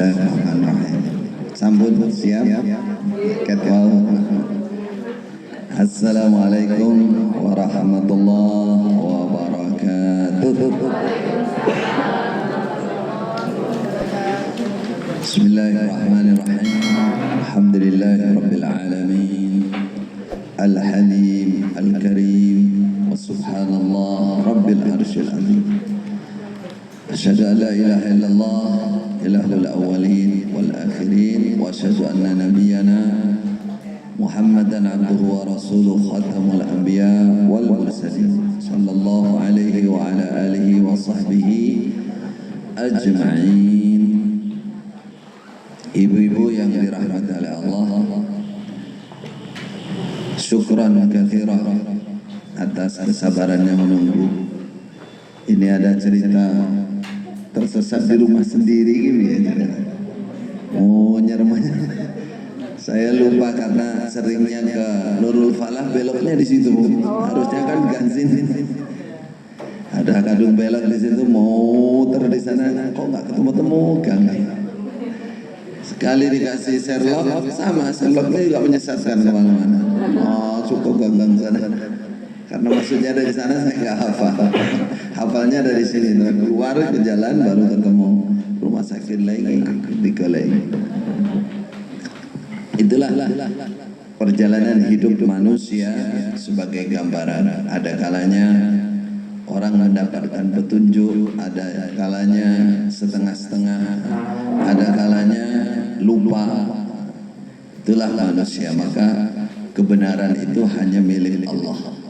Bismillahirrahmanirrahim. Sambut siap. Ketwau. Assalamualaikum warahmatullahi wabarakatuh. Bismillahirrahmanirrahim. Alhamdulillahirabbil alamin. Al-Halim Al-Karim wa subhanallah rabbil arsyil azim. Asyhadu an la ilaha illallah ilahul awwalin wal akhirin wa asyhadu anna nabiyyana Muhammadan abduhu wa rasuluhu khatamul anbiya wal mursalin sallallahu alaihi wa ala alihi wa sahbihi ajma'in. Ibu-ibu yang dirahmati oleh Allah, syukran katsira atas kesabarannya menunggu. Ini ada cerita tersesat di rumah sendiri gitu ya. Oh, nyeremanya. Saya lupa karena seringnya ke Nurul Falah, beloknya di situ. Harusnya kan Gansin. Ada kadung belok di situ, muter di sana, kok nggak ketemu-temu gang. Sekali dikasih Sherlock, sama Sherlocknya juga menyesatkan kemana-mana. Oh, cukup gang sana. Karena maksudnya dari sana saya nggak hafal. Hafalnya dari sini, keluar ke jalan baru ketemu rumah sakit lagi, ketika lagi. Itulah perjalanan hidup manusia sebagai gambaran. Ada kalanya orang mendapatkan petunjuk, ada kalanya setengah-setengah, ada kalanya lupa. Itulah manusia, maka kebenaran itu hanya milik Allah.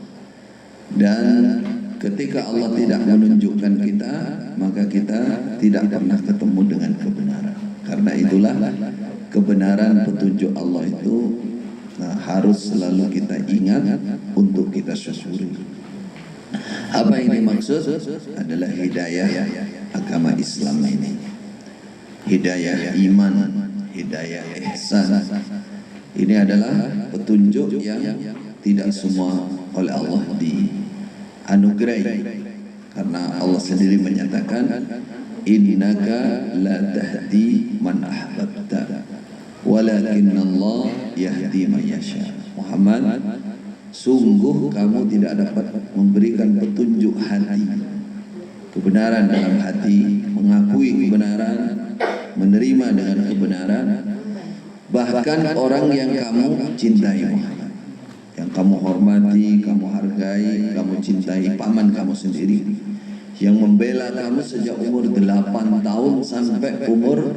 Dan ketika Allah tidak menunjukkan kita, maka kita tidak pernah ketemu dengan kebenaran. Karena itulah kebenaran petunjuk Allah itu harus selalu kita ingat untuk kita syukuri. Apa yang dimaksud? Adalah hidayah agama Islam ini. Hidayah iman, hidayah ihsan. Ini adalah petunjuk yang tidak semua oleh Allah dianugerahi, karena Allah sendiri menyatakan innaka la tahdi man ahbabta walakinallah yahdi man yasha. Muhammad, sungguh kamu tidak dapat memberikan petunjuk hati, kebenaran dalam hati, mengakui kebenaran, menerima dengan kebenaran, bahkan orang yang kamu cintai Muhammad, yang kamu hormati, kamu hargai, kamu cintai, paman kamu sendiri yang membela kamu sejak umur 8 tahun sampai umur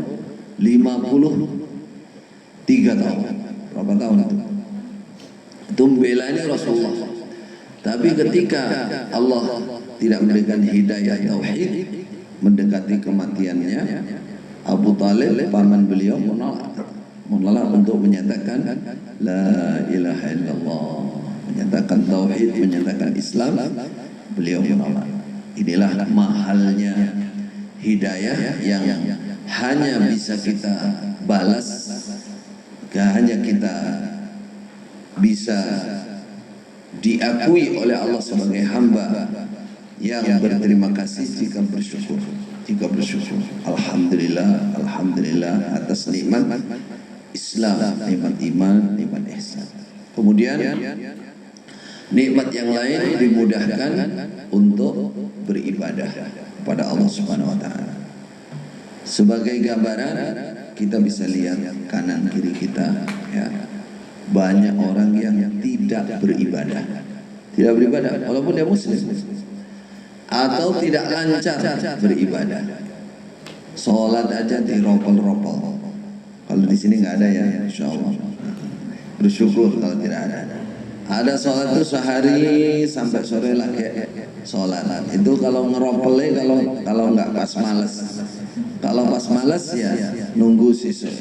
53 tahun. Berapa tahun itu? Itu membela ini Rasulullah. Tapi ketika Allah tidak memberikan hidayah tauhid, mendekati kematiannya, Abu Talib, paman beliau, menolak untuk menyatakan la ilaha illallah, menyatakan tauhid, menyatakan Islam. Beliau menolak. Inilah mahalnya hidayah yang hanya bisa kita balas, hanya kita bisa diakui oleh Allah sebagai hamba yang berterima kasih jika bersyukur. Alhamdulillah, alhamdulillah atas nikmat Islam, nikmat iman, nikmat ihsan. Kemudian nikmat yang lain dimudahkan untuk beribadah kepada Allah Subhanahu wa taala. Sebagai gambaran kita bisa lihat kanan kiri kita, ya. Banyak orang yang tidak beribadah. Tidak beribadah walaupun dia muslim, atau tidak lancar beribadah. Salat aja diropol-ropol. Kalau di sini nggak ada ya, insyaallah. Bersyukur kalau tidak ada. Ada sholat itu sehari sampai sore lagi sholat. Itu kalau ngeropelnya, kalau nggak pas malas. Kalau pas malas ya nunggu sisa.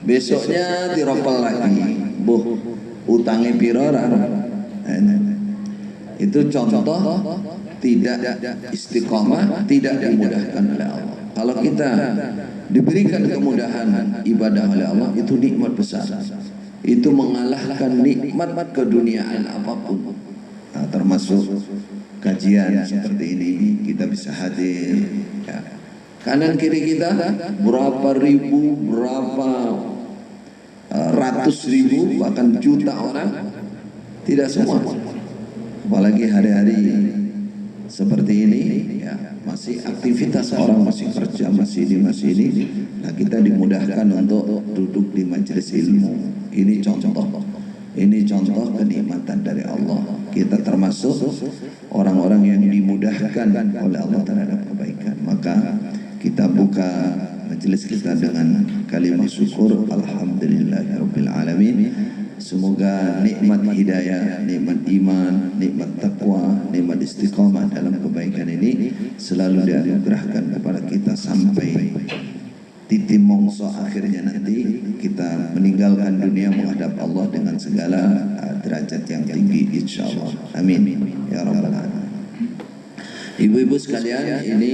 Besoknya diropel lagi. Utangi piro. Itu contoh tidak istiqomah, tidak dimudahkan oleh Allah. Kalau kita diberikan kemudahan ibadah oleh Allah, itu nikmat besar. Itu mengalahkan nikmat keduniaan apapun. Nah, termasuk kajian seperti ini kita bisa hadir, ya. Kanan kiri kita berapa ribu, berapa ratus ribu, bahkan juta orang, tidak semua. Apalagi hari-hari seperti ini, ya masih aktivitas orang, masih kerja, masih ini. Nah, kita dimudahkan untuk duduk di majelis ilmu. Ini contoh kenikmatan dari Allah. Kita termasuk orang-orang yang dimudahkan oleh Allah terhadap kebaikan. Maka kita buka majelis kita dengan kalimat syukur, alhamdulillahirabbil alamin. Semoga nikmat hidayah, nikmat iman, nikmat takwa, nikmat istiqamah dalam kebaikan ini selalu dianugerahkan kepada kita sampai titik mongso akhirnya nanti kita meninggalkan dunia menghadap Allah dengan segala derajat yang tinggi insyaallah. Amin ya rabbal alamin. Ibu-ibu sekalian, ini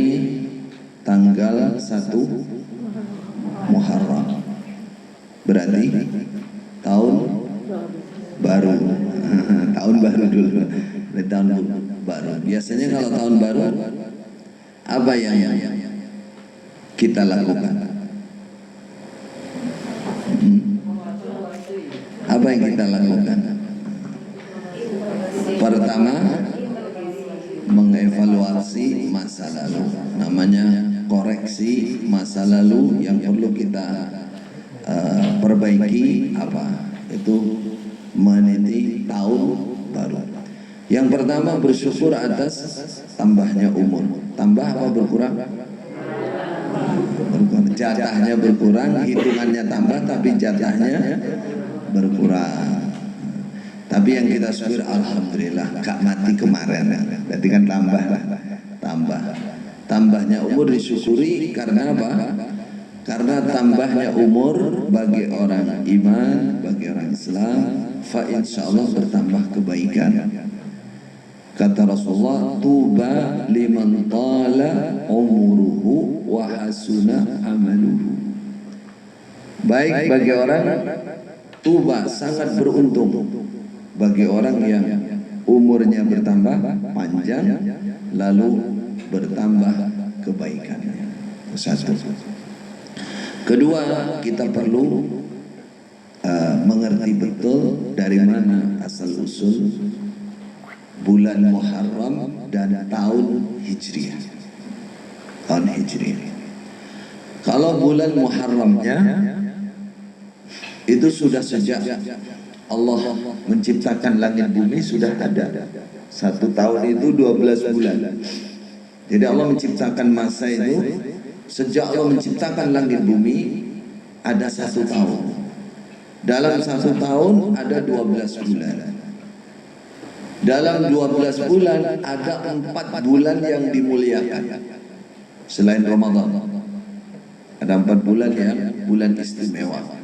tanggal 1 Muharram, berarti tahun baru. Tahun baru dulu. Tahun baru. Biasanya kalau tahun baru apa yang kita lakukan? Apa yang kita lakukan? Pertama, mengevaluasi masa lalu. Namanya koreksi masa lalu yang perlu kita perbaiki apa? Itu meniti tahun baru. Yang pertama, bersyukur atas tambahnya umur. Tambah apa berkurang? Berkurang. Jatahnya berkurang, hitungannya tambah tapi jatahnya berkurang. Tapi yang kita syukur, alhamdulillah gak mati kemarin. Berarti kan tambah. Tambahnya umur disyukuri karena apa? Karena tambahnya umur bagi orang iman, bagi orang Islam, fa insyaallah bertambah kebaikan. Kata Rasulullah, tuba liman tala umuruhu wa hasuna amaluhu. Baik bagi orang, tuba sangat beruntung bagi orang yang umurnya bertambah panjang lalu bertambah kebaikannya. Satu. Kedua, kita perlu mengerti betul dari mana asal usul bulan Muharram dan tahun Hijriah. Tahun Hijriah. Kalau bulan Muharramnya itu sudah sejak Allah menciptakan langit bumi sudah ada. 1 tahun itu 12 bulan. Jadi Allah menciptakan masa itu sejak Allah menciptakan langit bumi ada 1 tahun. Dalam 1 tahun ada 12 bulan. Dalam 12 bulan ada 4 bulan yang dimuliakan selain Ramadan. Ada 4 bulan yang bulan istimewa.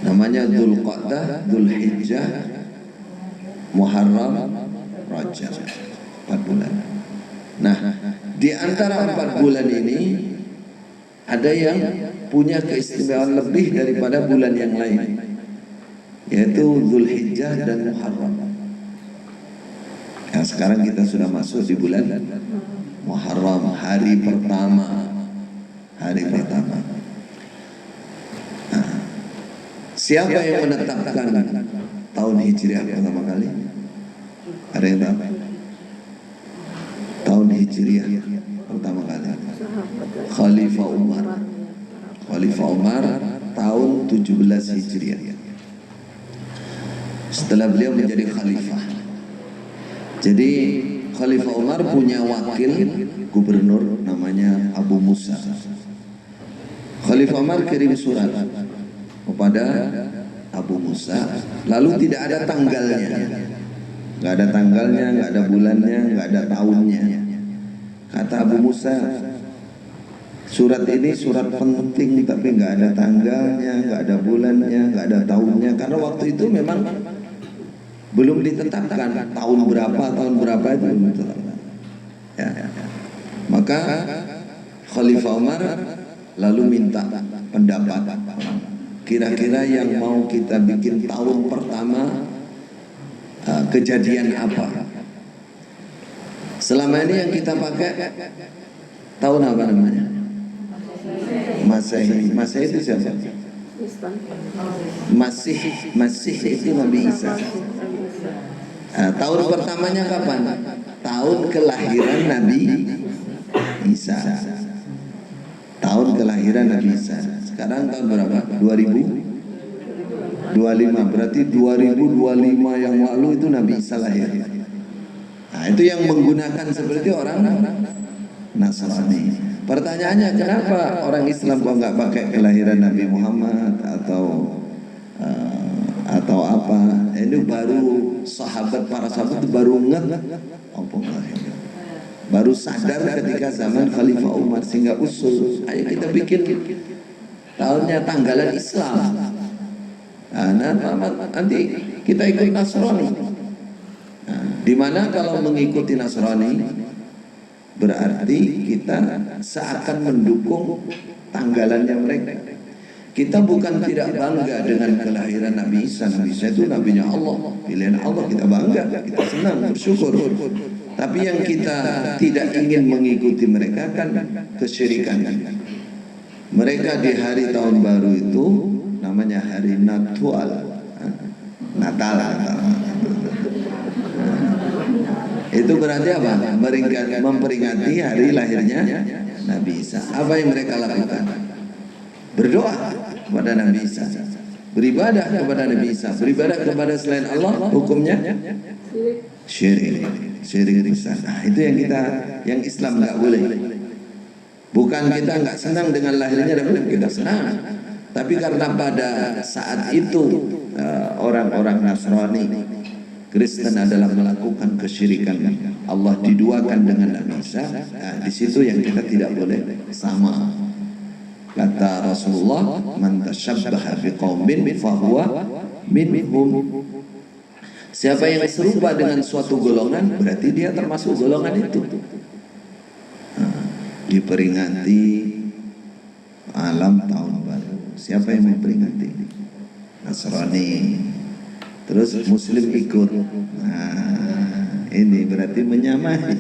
Namanya Dzulqa'dah, Dzulhijjah, Muharram, Rajab. 4 bulan. Nah, di antara 4 bulan ini ada yang punya keistimewaan lebih daripada bulan yang lain, yaitu Dzulhijjah dan Muharram. Nah, sekarang kita sudah masuk di bulan Muharram, hari pertama. Nah, siapa yang menetapkan tahun Hijriah pertama kali? Ada yang tahu? Tahun Hijriah pertama kali Khalifah Umar tahun 17 Hijriah. Setelah beliau menjadi khalifah, jadi Khalifah Umar punya wakil gubernur namanya Abu Musa. Khalifah Umar kirim surat kepada Abu Musa, lalu tidak ada tanggalnya. Nggak ada tanggalnya, nggak ada bulannya, nggak ada tahunnya. Kata Abu Musa, surat ini surat penting tapi nggak ada tanggalnya, nggak ada bulannya, nggak ada tahunnya. Karena waktu itu memang belum ditetapkan tahun berapa itu belum ditetapkan. Ya. Maka Khalifah Umar lalu minta pendapat. Kira-kira yang mau kita bikin tahun pertama kejadian apa? Selama ini yang kita pakai tahun apa namanya? Masehi. Masehi itu siapa? Masih itu Nabi Isa. Tahun pertamanya kapan? Tahun kelahiran Nabi Isa. Tahun kelahiran Nabi Isa. Sekarang tahun berapa? 2025. Berarti 2025 yang lalu itu Nabi Isa lahir. Nah, itu yang menggunakan seperti orang Nasrani. Pertanyaannya, kenapa orang Islam kok nggak pakai kelahiran Nabi Muhammad atau apa? Ini baru para sahabat baru baru sadar ketika zaman Khalifah Umar, sehingga usul, ayo kita bikin tahunnya tanggalan Islam. Nah, nanti kita ikut Nasrani. Nah, dimana kalau mengikuti Nasrani berarti kita seakan mendukung tanggalannya mereka. Kita bukan tidak bangga dengan kelahiran Nabi Isa. Nabi Isa itu nabinya Allah, pilihan Allah, kita bangga, kita senang, bersyukur. Tapi yang kita tidak ingin mengikuti mereka kan kesyirikan. Mereka di hari tahun baru itu namanya hari Natal. Itu berarti apa? Memperingati hari lahirnya Nabi Isa. Apa yang mereka lakukan? Berdoa kepada Nabi Isa, beribadah kepada Nabi Isa. Beribadah kepada selain Allah hukumnya syirik. Nah, itu yang Islam nggak boleh. Bukan kita nggak senang dengan lahirnya Nabi, kita senang. Tapi karena pada saat itu orang-orang Nasrani, Kristen adalah melakukan kesyirikan, Allah diduakan dengan Nabi Isa. Nah, di situ yang kita tidak boleh sama. Kata Rasulullah, man tashabbaha biqaumin fahuwa minhum. Siapa yang serupa dengan suatu golongan, berarti dia termasuk golongan itu. Nah, diperingati alam tahun baru. Siapa yang memperingati? Nasrani. Terus Muslim ikut. Nah, ini berarti menyamai.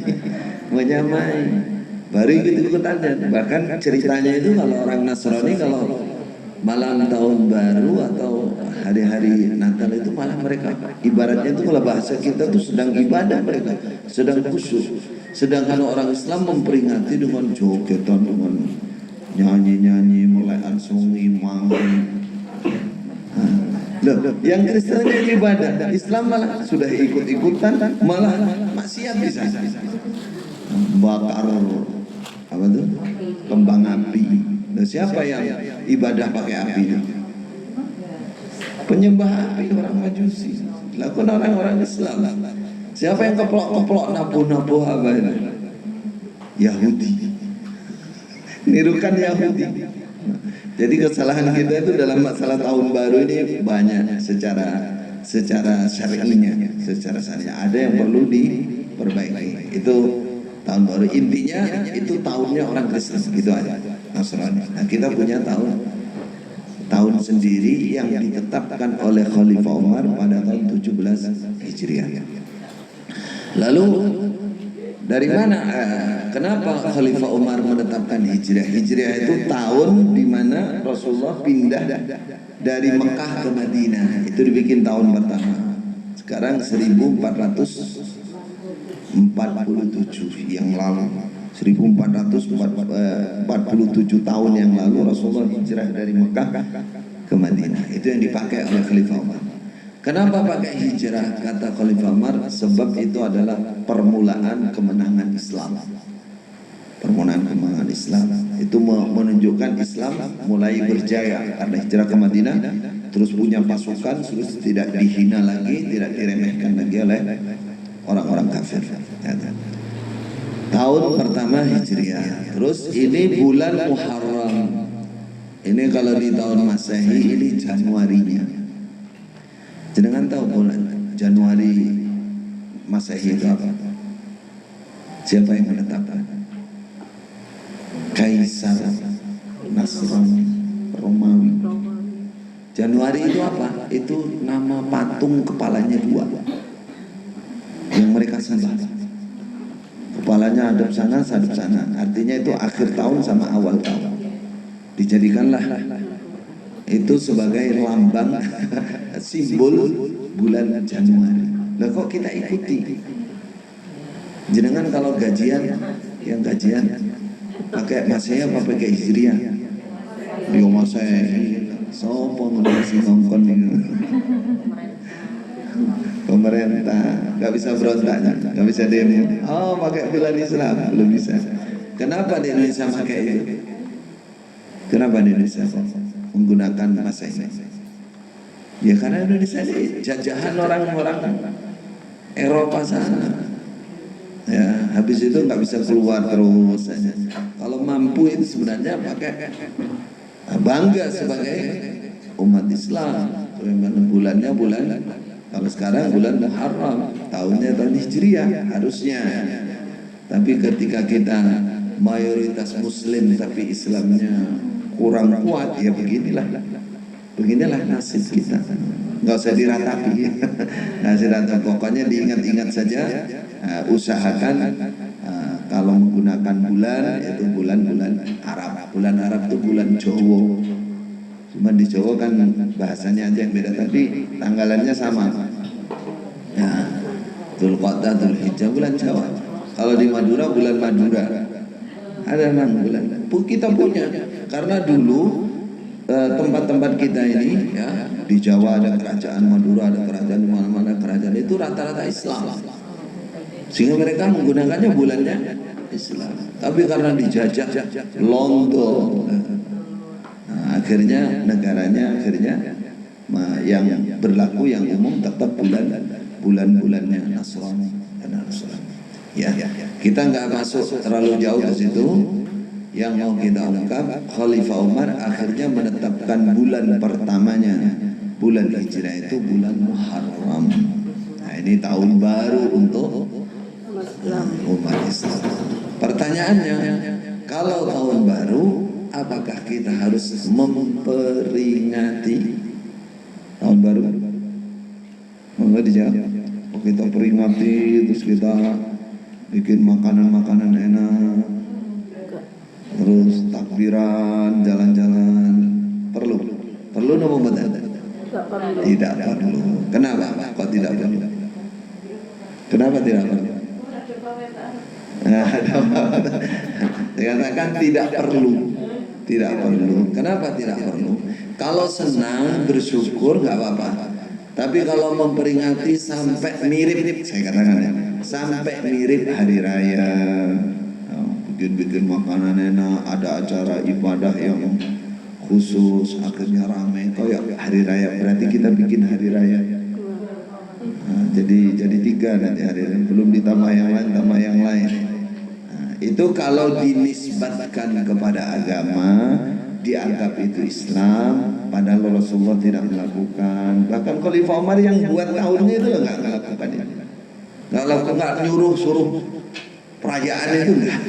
Baru ikut-ikutan. Bahkan ceritanya itu kalau orang Nasrani, kalau malam tahun baru atau hari-hari Natal itu malah mereka ibaratnya itu, kalau bahasa kita tuh sedang ibadah, mereka sedang khusyuk. Sedangkan orang Islam memperingati dengan jogetan, dengan nyanyi-nyanyi, mulai ansongi, manggung. Loh, yang Kristen itu ibadah, Islam malah sudah ikut-ikutan, malah maksiat bisa. Bakar apa tuh? Kembang api. Nah, siapa yang ibadah pakai api itu? Penyembah api, orang Majusi. Lakukan orang-orang Islam. Siapa yang keplok-keplok nabuh-nabuh apa itu? Yahudi. Nirukan Yahudi. Jadi kesalahan kita itu dalam masalah tahun baru ini banyak secara syar'inya, secara syariah. Ada yang perlu diperbaiki. Itu tahun baru, intinya itu tahunnya orang Kristen, gitu aja, Nasrani. Nah, kita punya tahun sendiri yang ditetapkan oleh Khalifah Umar pada tahun 17 Hijriah. Lalu dari mana? Kenapa Khalifah Umar menetapkan Hijriah? Hijriah itu tahun di mana Rasulullah pindah dari Mekah ke Madinah. Itu dibikin tahun pertama. Sekarang 1447 yang lalu, 1447 tahun yang lalu Rasulullah hijrah dari Mekah ke Madinah. Itu yang dipakai oleh Khalifah Umar. Kenapa pakai hijrah? Kata Khalifah Umar, sebab itu adalah permulaan kemenangan Islam. Permulaan kemenangan Islam itu menunjukkan Islam mulai berjaya karena hijrah ke Madinah, terus punya pasukan, terus tidak dihina lagi, tidak diremehkan lagi oleh orang-orang kafir. Tahun pertama Hijriah. Terus ini bulan Muharram. Ini kalau di tahun Masehi ini Januarinya. Jangan tahu bulan Januari Masehi itu apa? Siapa yang menetapkan? Kaisar Nasrani Romawi. Januari itu apa? Itu nama patung kepalanya dua yang mereka sembah. Kepalanya hadap sana, hadap sana. Artinya itu akhir tahun sama awal tahun. dijadikanlah itu sebagai lambang simbol bulan Januari. Lah kok kita ikuti? Jenengan kalau gajian, yang gajian pakai Masehi apa pakai Hijriah? Yo Masehi. Sopo ngasih ngongkon ini? Pemerintah nggak bisa berontak, nggak bisa demo. Oh pakai bulan Islam belum bisa. Kenapa di Indonesia pakai itu? Kenapa di Indonesia menggunakan Masehi? Ya karena Indonesia ini jajahan orang-orang Eropa sana. Ya habis itu nggak bisa keluar terus saja. Kalau mampu itu sebenarnya pakai bangga sebagai umat Islam. Bulannya bulan, kalau sekarang bulan Muharram, tahunnya tahun Hijriah harusnya. Tapi ketika kita mayoritas Muslim tapi Islamnya kurang kuat, ya beginilah nasib kita. Nggak usah diratapi, nggak usah diratapi. Pokoknya diingat-ingat saja. Usahakan kalau menggunakan bulan itu bulan-bulan Arab. Bulan Arab itu bulan Jawa. Cuma di Jawa kan bahasanya aja yang beda, tapi tanggalannya sama. Ya, Dzulqa'dah, Dzulhijjah bulan Jawa. Kalau di Madura bulan Madura. Ada memang bulan. Kita punya karena dulu tempat-tempat kita ini ya di Jawa ada kerajaan, Madura ada kerajaan, di mana-mana kerajaan itu rata-rata Islam. Sehingga mereka menggunakannya bulannya Islam. Tapi karena dijajah Londo, akhirnya negaranya yang berlaku yang umum tetap bulan-bulannya Nasrani dan Nasrani. Ya, kita nggak masuk terlalu jauh ke situ. Yang mau kita ungkap, Khalifah Umar akhirnya menetapkan bulan pertamanya, bulan Hijrah itu bulan Muharram. Nah ini tahun baru untuk umat Islam. Pertanyaannya, kalau tahun baru, apakah kita harus memperingati tahun baru? Enggak dijawab. Oh, kita peringati, terus kita bikin makanan-makanan enak, terus takbiran, jalan-jalan. Perlu nopo betul? Tidak perlu. Kenapa? Kok tidak perlu? Kenapa tidak perlu? Dikatakan tidak perlu. Tidak perlu. Kenapa tidak perlu? Kalau senang bersyukur nggak apa-apa. Tapi kalau memperingati sampai mirip, saya katakan ya, sampai mirip hari raya, bikin makanan enak, ada acara ibadah yang khusus, akhirnya ramai. Kayak hari raya, berarti kita bikin hari raya. Nah, jadi 3 nanti hari raya, belum ditambah yang lain, tambah yang lain. Nah, itu kalau dinisbatkan kepada agama, dianggap itu Islam, padahal Rasulullah tidak melakukan. Bahkan Khalifah Umar yang buat tahunnya itu nggak melakukan itu, nggak nyuruh suruh perayaan itu enggak.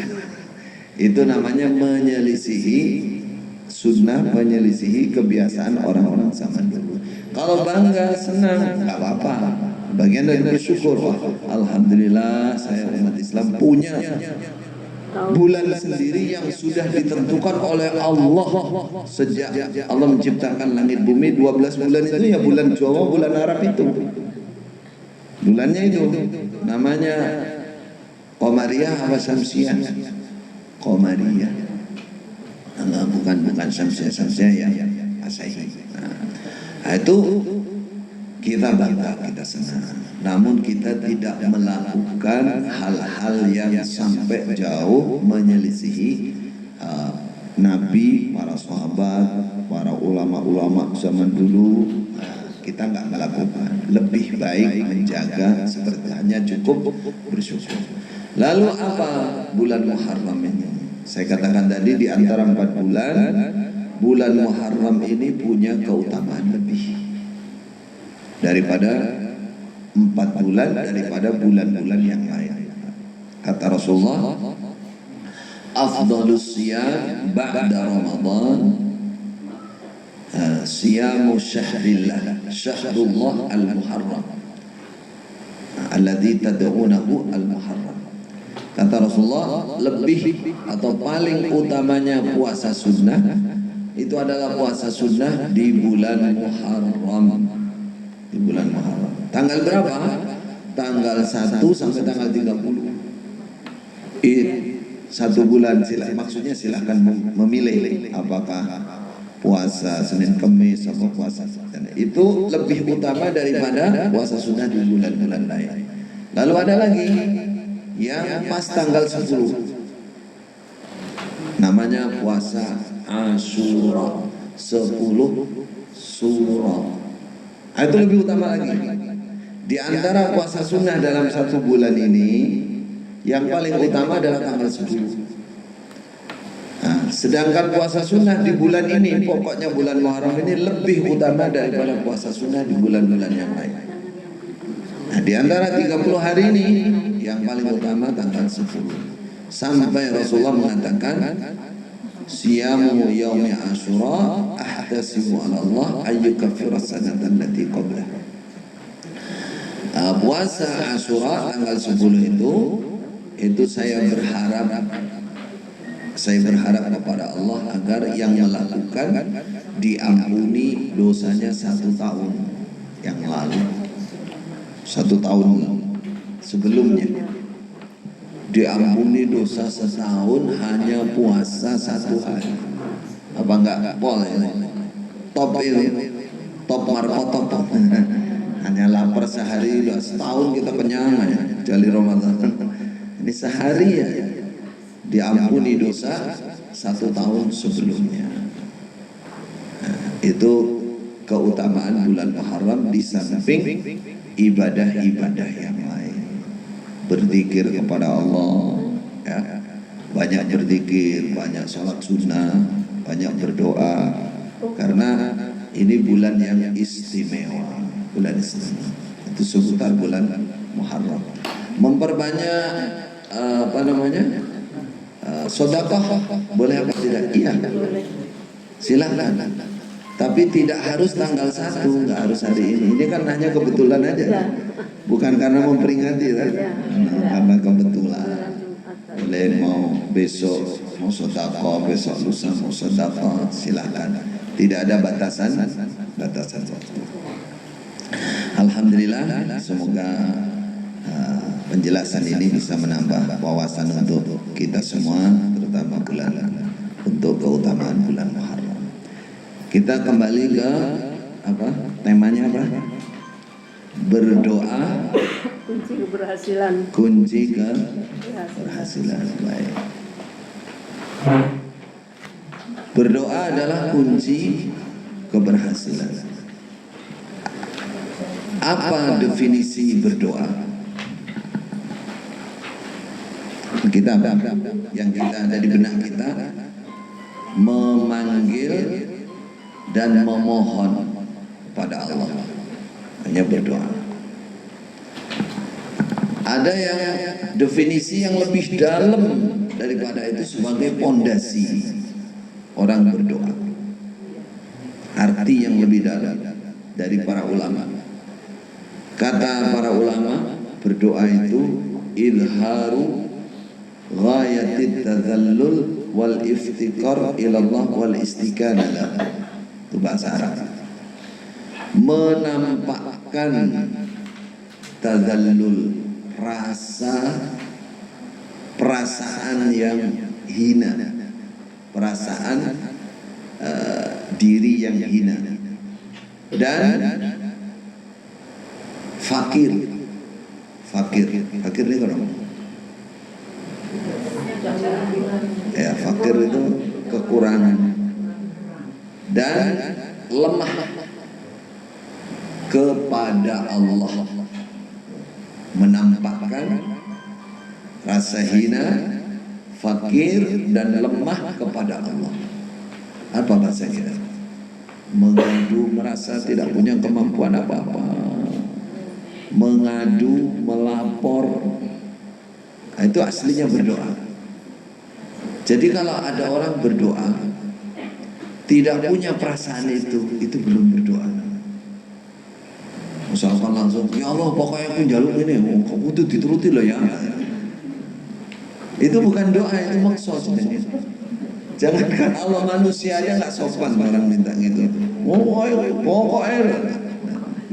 Itu namanya menyelisihi sunnah, menyelisihi kebiasaan orang-orang zaman dulu. Kalau bangga, senang, nggak apa-apa. Bagian dari bersyukur. Wah, alhamdulillah saya umat Islam punya bulan sendiri yang sudah ditentukan oleh Allah sejak Allah menciptakan langit bumi. 12 bulan itu ya bulan Jawa, bulan Arab itu. Bulannya itu namanya Qamariyah apa Syamsiyah? Qamariyah. Enggak, bukan Syamsiyah ya, Masehi. Nah, itu kita bangga, kita senang. Namun kita tidak melakukan hal-hal yang sampai jauh menyelisihi Nabi, para sahabat, para ulama-ulama zaman dulu. Kita nggak melakukan. Lebih baik menjaga seperti hanya cukup bersyukur. Lalu apa bulan Muharram ini? Saya katakan tadi di antara 4 bulan, bulan Muharram ini punya keutamaan lebih daripada 4 bulan, daripada bulan-bulan yang lain. Kata Rasulullah, afdhalus siyam ba'da Ramadan siyamu syahrillah, syahrullah al-Muharram alladzi tad'unahu al-Muharram. Kata Rasulullah, lebih atau paling utamanya puasa sunnah itu adalah puasa sunnah di bulan Muharram. Di bulan Muharram. Tanggal berapa? Tanggal 1 sampai tanggal 30. Satu bulan maksudnya silakan memilih apakah puasa Senin Kamis atau puasa. Itu lebih utama daripada puasa sunnah di bulan-bulan lain. Lalu ada lagi yang pas tanggal 10. Namanya puasa Asyura, 10 surah. Itu lebih utama lagi. Di antara puasa sunnah dalam satu bulan ini, yang paling utama adalah tanggal 10. Nah, sedangkan puasa sunnah di bulan ini, pokoknya bulan Muharram ini lebih utama daripada puasa sunnah di bulan-bulan yang lain. Nah, di antara 30 hari ini, yang paling utama tanggal 10. Sampai Rasulullah mengatakan, siyamu yaumi Asyura ahtasibu 'ala Allah ayyukaffira sanatan allati qablah. Puasa Asyura tanggal 10 itu saya berharap kepada Allah agar yang melakukan diampuni dosanya 1 tahun yang lalu, 1 tahun sebelumnya. Diampuni dosa setahun hanya puasa 1 hari. Apa enggak boleh? Top ini, top markotop. Hanya lapar sehari, udah setahun kita kenyang ya, jali Ramadan. Ini sehari ya diampuni dosa 1 tahun sebelumnya. Nah, itu keutamaan bulan Muharram di samping ibadah-ibadah yang lain. Berzikir kepada Allah, ya, banyak berzikir, banyak sholat sunnah, banyak berdoa, karena ini bulan yang istimewa, bulan istimewa. Itu seputar bulan Muharram. Memperbanyak sedekah boleh apa tidak? Iya, silakan. Tapi tidak harus tanggal 1, nggak harus hari ini. Ini kan hanya kebetulan aja, bukan karena memperingati, kan? Karena kebetulan. Boleh mau besok mau sedekah, besok lusa mau sedekah, silakan. Tidak ada batasan waktu. Alhamdulillah, semoga penjelasan ini bisa menambah wawasan untuk kita semua, terutama untuk keutamaan bulan Muharram. Kita kembali ke temanya apa? Berdoa kunci keberhasilan. Kunci keberhasilan. Baik. Berdoa adalah kunci keberhasilan. Apa definisi berdoa? Kita yang kita ada di benak kita, memanggil dan memohon pada Allah, hanya berdoa. Ada yang definisi yang lebih dalam daripada itu sebagai pondasi orang berdoa. Arti yang lebih dalam dari para ulama. Kata para ulama, berdoa itu ilharu ghayatit tadzallul wal iftikar ilallah wal istiqanah. Itu bahasa Arab. Menampakkan tadzallul, perasaan yang hina, perasaan diri yang hina, dan fakir ini kan ya, fakir itu kekurangan dan lemah kepada Allah, menampakkan rasa hina, fakir dan lemah kepada Allah. Apa bahasa kita? Mengadu, merasa tidak punya kemampuan apa-apa, mengadu, melapor. Nah, itu aslinya berdoa. Jadi kalau ada orang berdoa tidak punya perasaan itu belum berdoa. Misalkan langsung, ya Allah pokoknya aku jaluk ini, kamu itu dituruti loh ya. Itu bukan doa, itu maksud sebenarnya. Jangankan Allah, manusia aja nggak sopan orang minta gitu. Pokoknya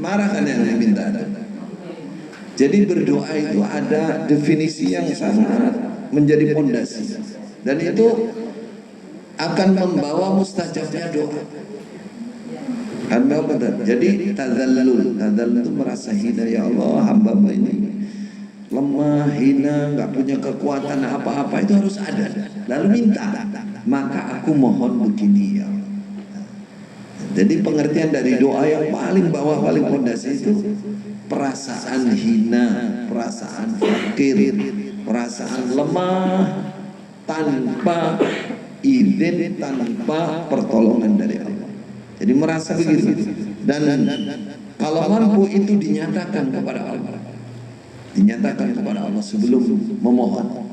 marah kan yang diminta. Jadi berdoa itu ada definisi yang sangat menjadi pondasi, dan itu akan membawa mustajabnya doa. Jadi tadzallul itu merasa hina, ya Allah, hamba ini lemah, hina, nggak punya kekuatan apa-apa, itu harus ada. Lalu minta, maka aku mohon begini ya Allah. Jadi pengertian dari doa yang paling bawah, paling pondasi itu perasaan hina, perasaan fakir, perasaan lemah tanpa izin, tanpa pertolongan dari Allah. Jadi merasa begitu. Dan kalau mampu itu dinyatakan kepada Allah. Dinyatakan kepada Allah sebelum memohon.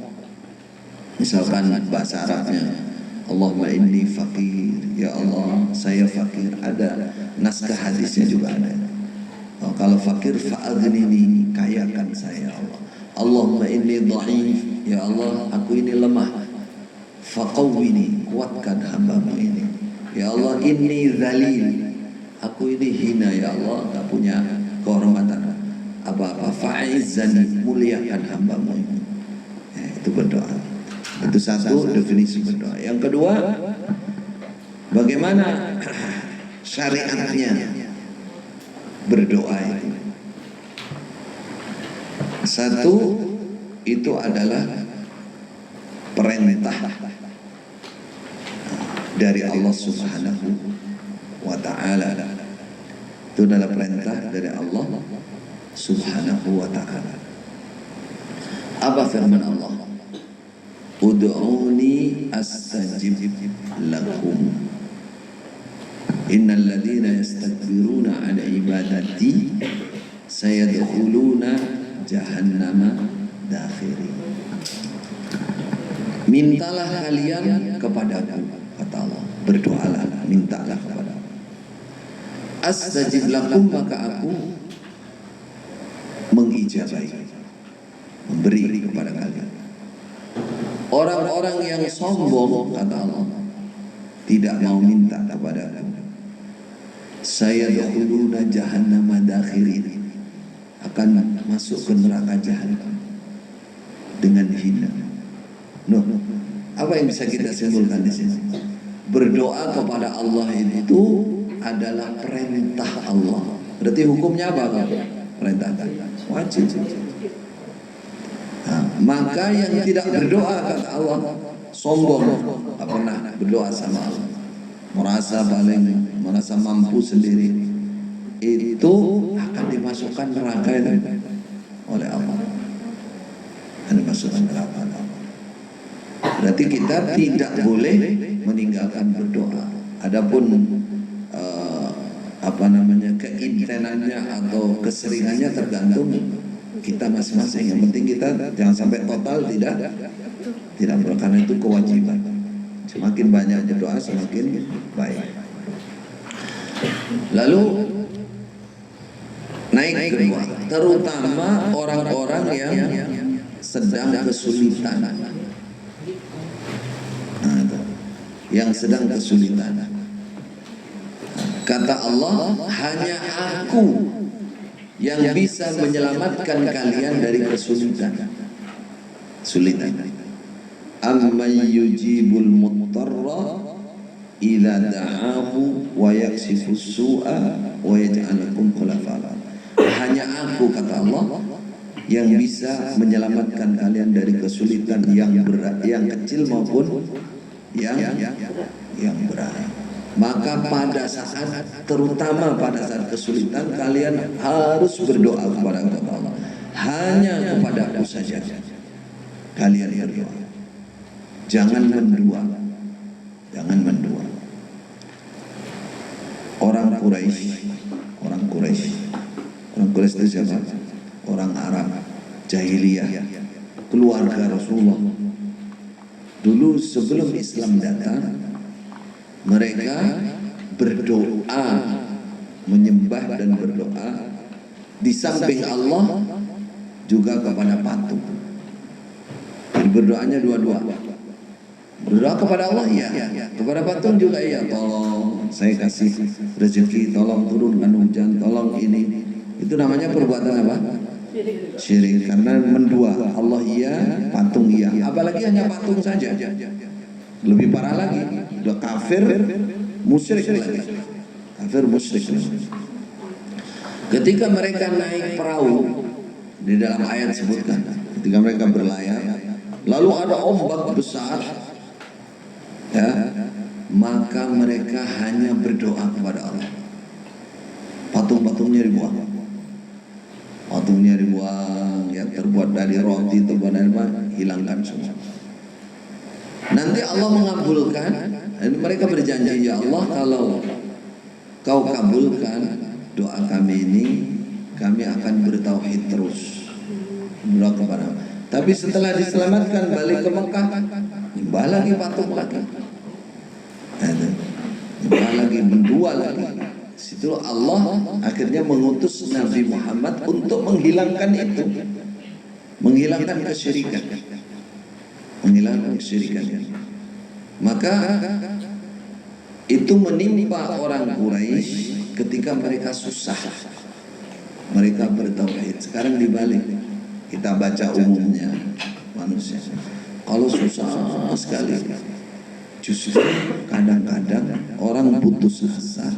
Misalkan bahasa Arabnya, Allahumma inni fakir, ya Allah saya fakir. Ada naskah hadisnya juga ada. Kalau fakir fa'aghnini, kayakan saya Allah. Allahumma inni dhaif, ya Allah aku ini lemah, faqawwini, kuatkan hambamu ini. Ya Allah inni dzalil, aku ini hina ya Allah, tak punya kehormatan apa-apa, fa'izzani, muliakan hambamu ini. Itu berdoa. Itu satu definisi berdoa. Yang kedua, bagaimana syariatnya berdoa itu. Satu, itu adalah perintah dari Allah Subhanahu wa ta'ala. Itu adalah perintah dari Allah Subhanahu wa ta'ala. Apa firman Allah? Ud'uni astajib lakum. Innal ladzina yastakbiruna an ibadati sayadkhuluna jahannama dakhirin. Mintalah kalian kepadaku, kata Allah. Berdoalah, mintalah kepada Allah. Astajib lakum, maka aku mengijabai, memberi kepada kalian. Orang-orang yang sombong, kata Allah, tidak mau minta kepada aku, saya dahuluna jahannama dakhirin, akan masuk ke neraka jahanam dengan hina. Apa yang bisa kita simpulkan di sini? Berdoa kepada Allah itu adalah perintah Allah. Berarti hukumnya apa? Perintah, wajib. Maka yang tidak berdoa, kata Allah, sombong, tak pernah berdoa sama Allah, merasa mampu sendiri, itu akan dimasukkan neraka oleh Allah. Akan dimasukkan neraka. Berarti kita tidak boleh meninggalkan berdoa. Adapun keintenannya atau keseringannya tergantung kita masing-masing. Yang penting kita jangan sampai total tidak berdoa, karena itu kewajiban. Semakin banyak berdoa semakin baik. Lalu naik kedua, terutama orang-orang yang sedang kesulitan. Yang sedang kesulitan. Kata Allah, hanya aku yang bisa menyelamatkan kalian dari kesulitan. Amman yujibul muttarra idza da'ahu wa yaksifus su'a wa yaj'alukum khulafa. Hanya aku, kata Allah, yang bisa menyelamatkan kalian dari kesulitan yang berat, yang kecil maupun yang berat. Maka pada saat, terutama pada saat kesulitan, kalian harus berdoa kepada Allah. Hanya kepada aku saja kalian berdoa. Jangan mendua. Jangan mendua. Orang Quraisy itu siapa? Orang Arab jahiliyah, keluarga Rasulullah. Dulu sebelum Islam datang, mereka berdoa, menyembah dan berdoa di samping Allah juga kepada patung. Jadi berdoanya dua-dua. Berdoa kepada Allah iya, kepada patung juga iya. Tolong saya kasih rezeki, tolong turunkan hujan, tolong ini. Itu namanya perbuatan apa? Syirik. Karena mendua. Allah iya, patung iya. Apalagi hanya patung saja. Lebih parah lagi, udah kafir, musyrik lagi. Kafir musyrik. Ketika mereka naik perahu, di dalam ayat sebutkan, ketika mereka berlayar, lalu ada ombak besar, ya, maka mereka hanya berdoa kepada Allah. Patung-patungnya dibuang, patungnya dibuang, yang terbuat dari roti, terbuat dari apa, hilangkan semua. Nanti Allah mengabulkan, dan mereka berjanji, ya Allah, kalau Kau kabulkan doa kami ini, kami akan bertauhid terus. Berdoa kepada. Tapi setelah diselamatkan balik ke Mekah, nyembah lagi patung lagi. Nyembah lagi, mendua lagi. Situ Allah akhirnya mengutus Nabi Muhammad untuk menghilangkan itu, menghilangkan kesyirikan, menghilangkan kesyirikan. Maka itu menimpa orang Quraisy ketika mereka susah, mereka bertauhid. Sekarang dibalik, kita baca umumnya manusia, kalau susah sekali, justru kadang-kadang orang putus asa,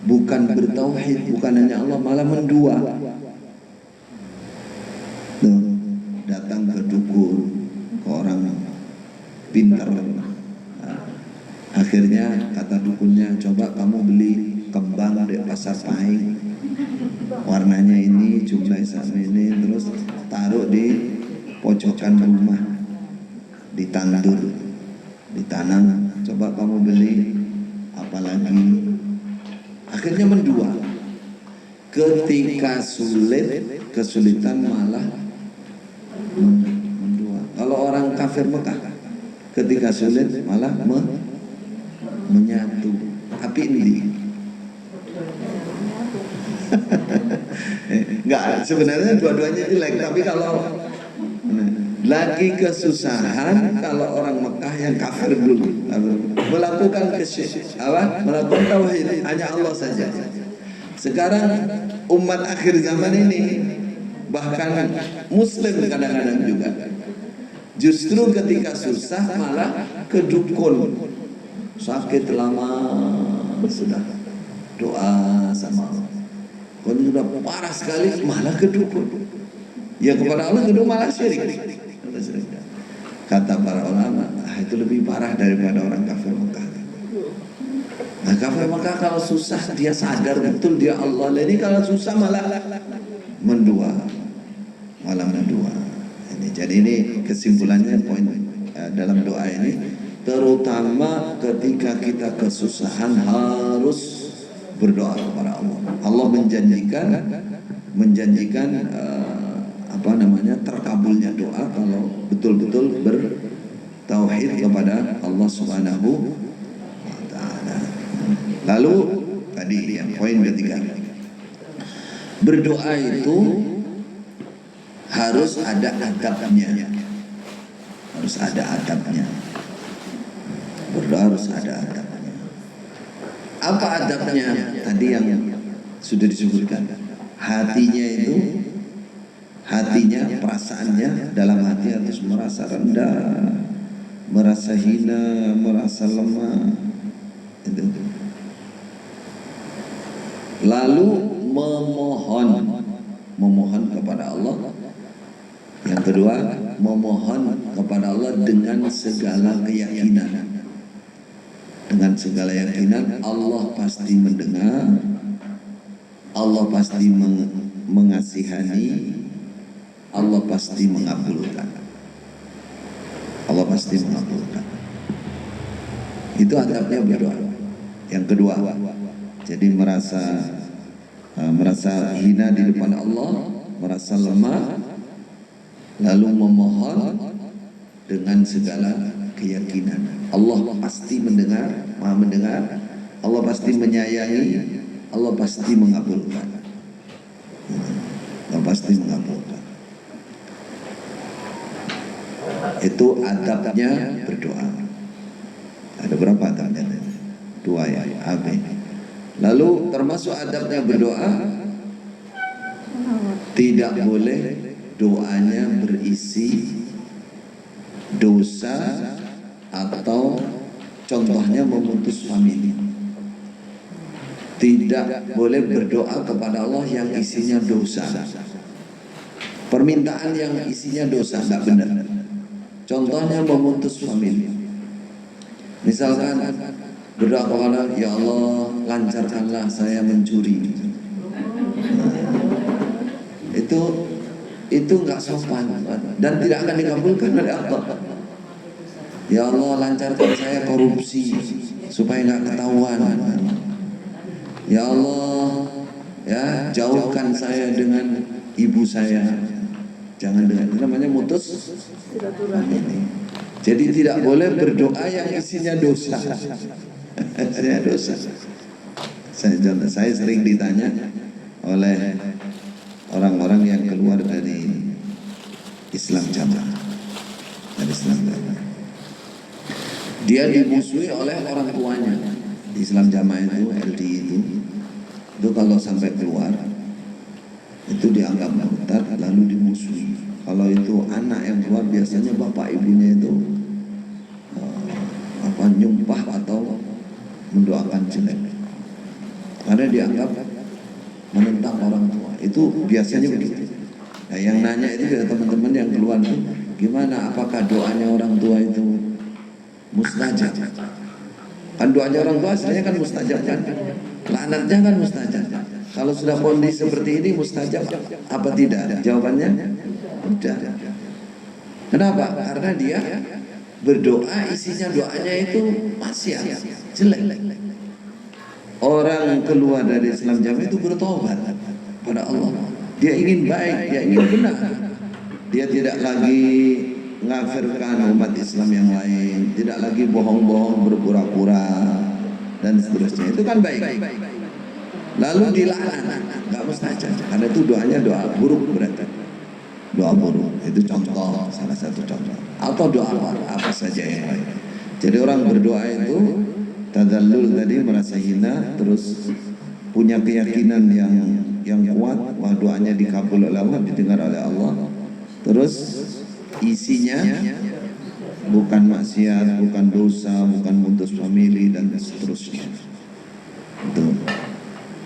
bukan bertauhid, bukan hanya Allah, malah mendua. Tuh, datang ke dukun, ke orang pintar. Akhirnya kata dukunnya, coba kamu beli kembang di pasar Pahing, warnanya ini, jumlahnya sama ini, terus taruh di pojokan rumah, ditandur, ditanam. Coba kamu beli apalagi. Akhirnya mendua. Ketika kesulitan malah mendua. Kalau orang kafir Mekah, ketika sulit malah menyatu. Tapi ini enggak, sebenarnya dua-duanya jelek. Tapi kalau lagi kesusahan, kalau orang Mekah yang kafir dulu melakukan melakukan tauhid, hanya Allah saja. Sekarang umat akhir zaman ini, bahkan Muslim kadang-kadang juga, justru ketika susah malah ke dukun. Sakit lama sudah doa sama Allah, kalau sudah parah sekali malah ke dukun. Ya kepada Allah kedua malah syirik. Kata para ulama, itu lebih parah daripada orang kafir Mekah. Nah, kafir Mekah kalau susah dia sadar betul dia Allah. Ini kalau susah malah mendua, Jadi ini kesimpulannya, poin dalam doa ini, terutama ketika kita kesusahan harus berdoa kepada Allah. Allah menjanjikan terkabulnya doa kalau betul-betul bertauhid kepada Allah Subhanahu wa taala. Lalu tadi yang poin ketiga, berdoa itu harus ada adabnya. Harus ada adabnya. Berdoa harus ada adabnya. Apa adabnya? Tadi yang sudah disebutkan. Hatinya, perasaannya, dalam hati harus merasa rendah, merasa hina, merasa lemah. Itu. Lalu memohon kepada Allah. Yang kedua, memohon kepada Allah dengan segala keyakinan. Dengan segala keyakinan Allah pasti mendengar, Allah pasti mengasihani, Allah pasti mengabulkan. Allah pasti mengabulkan. Itu adabnya berdoa. Yang kedua, jadi merasa hina di depan Allah, merasa lemah, lalu memohon dengan segala keyakinan. Allah pasti mendengar, Maha mendengar, Allah pasti menyayangi, Allah pasti mengabulkan. Allah pasti mengabulkan. Itu adabnya berdoa. Ada berapa ternyata? 2 ya, A, B. Lalu termasuk adabnya berdoa, tidak boleh doanya berisi dosa atau contohnya memutus famili. Tidak boleh berdoa kepada Allah yang isinya dosa. Permintaan yang isinya dosa tidak benar. Contohnya memutus famili. Misalkan berdoa kepada Allah, ya Allah lancarkanlah saya mencuri. Itu nggak sopan dan tidak akan dikabulkan oleh Allah. Ya Allah lancarkan saya korupsi supaya nggak ketahuan. Ya Allah, ya jauhkan saya dengan ibu saya. Jangan dengan itu namanya mutus famili. Jadi tidak boleh berdoa yang isinya dosa. Isinya dosa. Saya sering ditanya oleh orang-orang yang keluar dari Islam Jamaah. Dari Islam Jamaah. Dia dimusuhi oleh orang tuanya. Di Islam Jamaah itu, LDI itu kalau sampai keluar itu dianggap murtad lalu dimusuhi. Kalau itu anak yang keluar biasanya bapak ibunya itu nyumpah atau mendoakan jelek karena dianggap menentang orang tua. Itu biasanya begitu. Nah, yang nanya itu juga teman-teman yang keluar itu, gimana? Apakah doanya orang tua itu mustajab? Kan doanya orang tua sebenarnya kan mustajab kan? Laknatnya kan mustajab. Kalau sudah kondisi seperti ini mustajab apa tidak? Jawabannya tidak. Kenapa? Karena dia berdoa isinya doanya itu maksiat, jelek. Orang keluar dari Islam Jamaah itu bertobat pada Allah. Dia ingin baik, dia ingin benar. Dia tidak lagi mengkafirkan umat Islam yang lain, tidak lagi bohong-bohong berpura-pura dan seterusnya. Itu kan baik. Lalu dilaknat, nggak mustajab karena itu doanya doa buruk berarti. Doa buruk itu contoh, salah satu contoh. Atau doa apa saja yang lain. Jadi orang berdoa itu tadallul tadi merasa hina, terus punya keyakinan yang kuat, wah doanya dikabul oleh Allah, didengar oleh Allah. Terus isinya bukan maksiat, bukan dosa, bukan mutus famili dan seterusnya.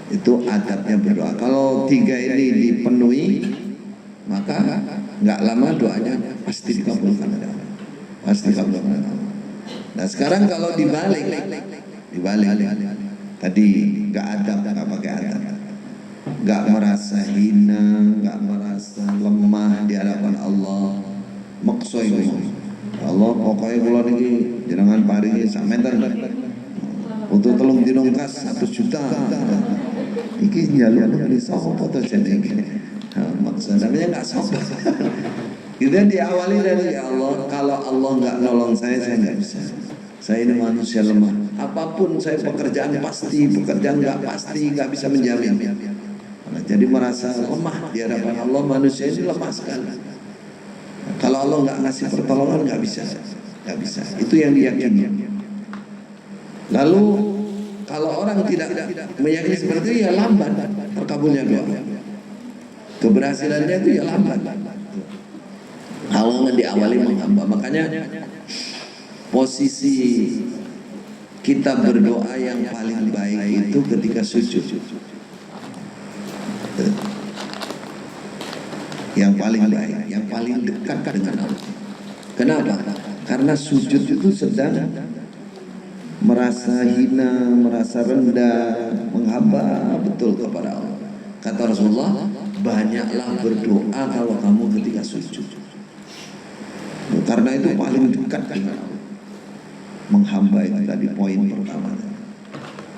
Itu adabnya berdoa. Kalau 3 ini dipenuhi, maka nggak lama doanya pasti dikabulkan oleh Allah. Pasti dikabulkan oleh Allah. Nah sekarang kalau dibalik tadi nggak adab, nggak pakai adab, nggak merasa hina, nggak merasa lemah di hadapan Allah, maksoi Allah pokoknya kula niki jenengan paringi sak meter untuk telung dinongkas 1 juta. Iki njaluk beli sapa to jenenge. Maksudnya nggak sopan. Kemudian diawali dari ya Allah, kalau Allah nggak nolong saya nggak bisa. Saya ini manusia lemah. Apapun saya pekerjaan pasti, pekerjaan nggak pasti, nggak bisa menjamin. Nah, jadi merasa lemah di hadapan Allah, manusia ini lemah sekali. Kalau Allah nggak ngasih pertolongan nggak bisa. Itu yang diyakini. Lalu kalau orang tidak meyakini seperti itu ya lambat terkabulnya doa. Keberhasilannya itu ya lambat. Halangan diawali menghamba. Makanya posisi kita berdoa yang paling baik itu ketika sujud. Yang paling baik, yang paling dekat dengan Allah. Kenapa? Karena sujud itu sedang merasa hina, merasa rendah, menghamba betul kepada Allah. Kata Rasulullah, banyaklah berdoa kalau kamu ketika sujud. Karena itu paling dekat dengan Allah. Menghamba itu tadi poin pertama.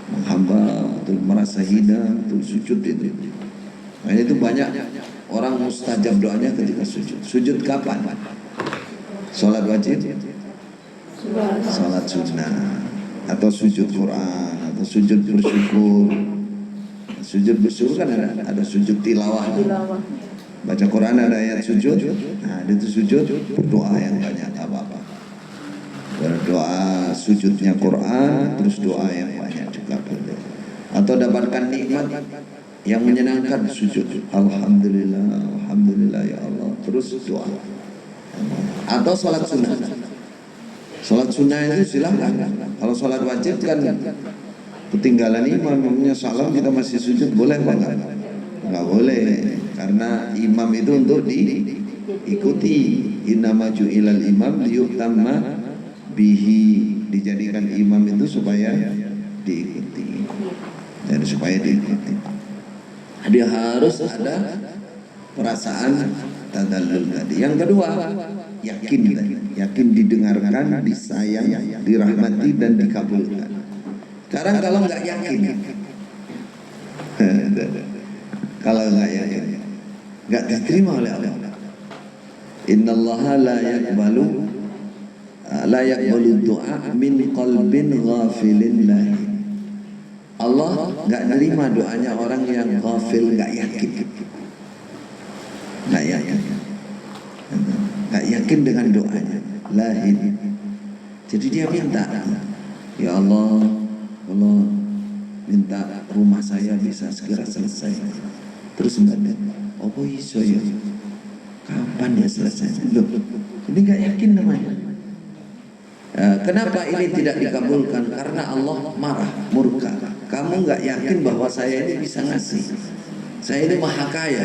Menghamba betul, merasa hina, betul sujud itu. Nah, itu banyak orang mustajab doanya ketika sujud. Sujud kapan? Salat wajib, salat sunnah, atau sujud Quran, atau sujud bersyukur. Sujud bersyukur kan ada sujud tilawah. Baca Quran ada ayat sujud. Nah, itu sujud berdoa yang banyak apa-apa. Berdoa doa sujudnya Quran, terus doa yang banyak juga boleh. Atau dapatkan nikmat yang menyenangkan sujud, alhamdulillah, alhamdulillah ya Allah, terus doa. Atau sholat sunnah. Sholat sunnah itu silahkan. Kalau sholat wajib kan ketinggalan imamnya salam kita masih sujud, boleh apa enggak? Enggak boleh, karena imam itu untuk diikuti. Innama ju'ilal imam liyutamma bihi, dijadikan imam itu supaya diikuti. Dan supaya diikuti, dia harus ada perasaan tadallul tadi. Yang kedua, yakin tadi. Yakin didengarkan, disayang, dirahmati dan dikabulkan. Sekarang kalau nggak yakin, kalau nggak yakin, nggak diterima oleh Allah. Innallaha la yaqbalu du'a min qalbin ghafilin lahi. Allah nggak nerima doanya orang yang ghafil, nggak yakin, nggak yakin dengan doanya, lahin. Jadi dia minta, ya Allah, Allah minta rumah saya bisa segera selesai. Terus mbak, oh iso ya, kapan ya selesai? Loh, ini nggak yakin namanya. Kenapa ini tidak dikabulkan? Karena Allah marah, murka. Kamu nggak yakin bahwa saya ini bisa ngasih. Saya ini maha kaya.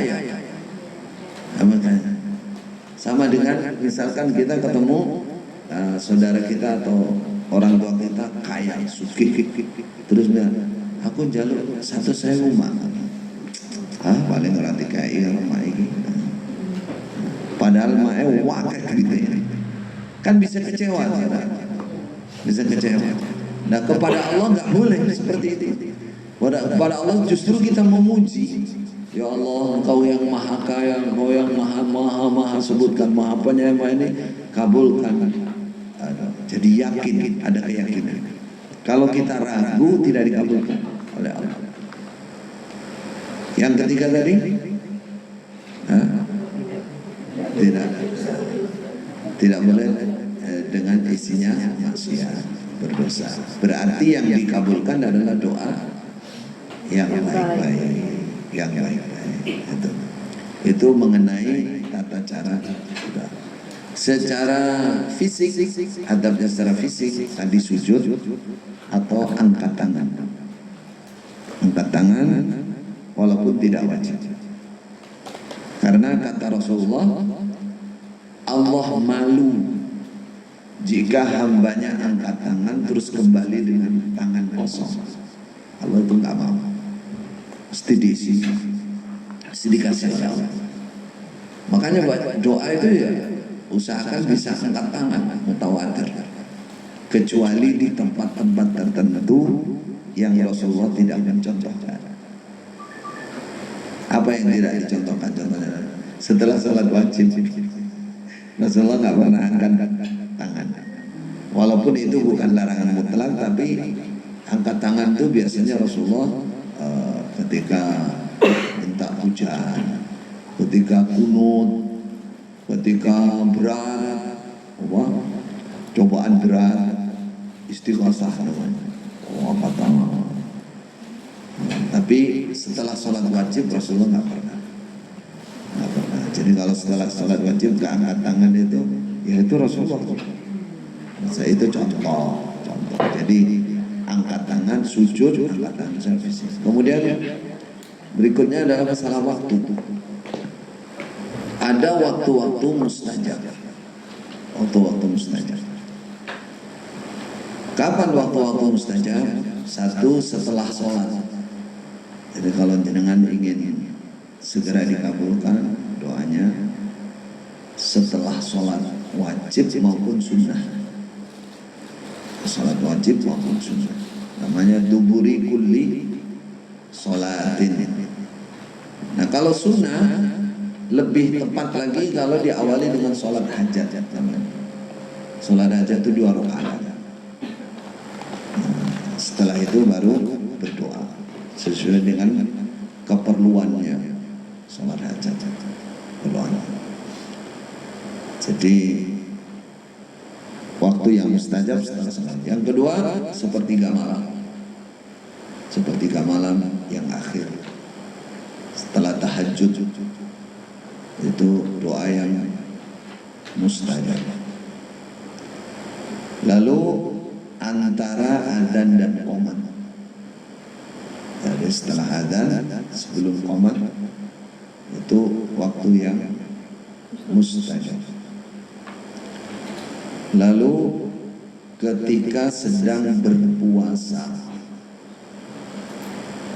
Sama dengan misalkan kita ketemu saudara kita atau orang tua kita kaya, sugih, terus bilang, aku jaluk 1.000 mak. Paling ngerti kaya mak ini. Padahal maknya wakil gitu ya. Kan bisa kecewa, bisa kecewa. Nah, kepada Allah nggak boleh seperti itu. Kepada Allah justru kita memuji. Ya Allah, Engkau yang maha kaya, Engkau yang maha sebutkan maha penyayang ini, kabulkan. Jadi yakin, ada keyakinan. Kalau kita ragu, tidak dikabulkan oleh Allah. Yang ketiga tadi, tidak boleh dengan isinya maksiat, berdosa. Berarti yang dikabulkan adalah doa yang baik-baik, yang baik-baik. Itu mengenai tata cara doa. Secara fisik, adabnya secara fisik tadi sujud atau angkat tangan. Angkat tangan walaupun tidak wajib. Karena kata Rasulullah, Allah malu jika hambanya angkat tangan terus kembali dengan tangan kosong. Allah itu nggak mau, mesti diisi, mesti dikasih oleh Allah. Makanya doa itu ya usahakan bisa angkat tangan mutawatir, kecuali di tempat-tempat tertentu yang Rasulullah tidak mencontohkan. Apa yang tidak dicontohkan? Contohnya setelah sholat wajib, Rasulullah nggak pernah angkat tangan. Walaupun itu bukan larangan mutlak, tapi angkat tangan itu biasanya Rasulullah ketika minta hujan, ketika kunut, ketika berat, cobaan berat, istighosah namanya, angkat tangan. Tapi setelah sholat wajib Rasulullah nggak pernah. Jadi kalau setelah sholat wajib nggak angkat tangan itu, ya itu Rasulullah. Saya itu contoh. Jadi angkat tangan, sujud, angkat tangan secara fisik. Kemudian berikutnya adalah masalah waktu. Ada waktu-waktu mustajab. Waktu-waktu mustajab. Kapan waktu-waktu mustajab? Satu, setelah sholat. Jadi kalau jenengan ingin segera dikabulkan doanya setelah sholat wajib maupun sunnah. Sholat wajib maupun sunnah. Namanya duburi kulli sholatin. Nah kalau sunnah lebih tepat lagi kalau diawali dengan sholat hajat. Sholat hajat itu 2 rakaat. Setelah itu baru berdoa sesuai dengan keperluannya sholat hajat. Jadi waktu waktu yang mustajab setelah salat. Yang kedua, sepertiga malam. Sepertiga malam yang akhir setelah tahajud, itu doa yang mustajab. Lalu antara adzan dan qomat, jadi setelah adzan sebelum qomat, itu waktu yang mustajab. Lalu ketika sedang berpuasa,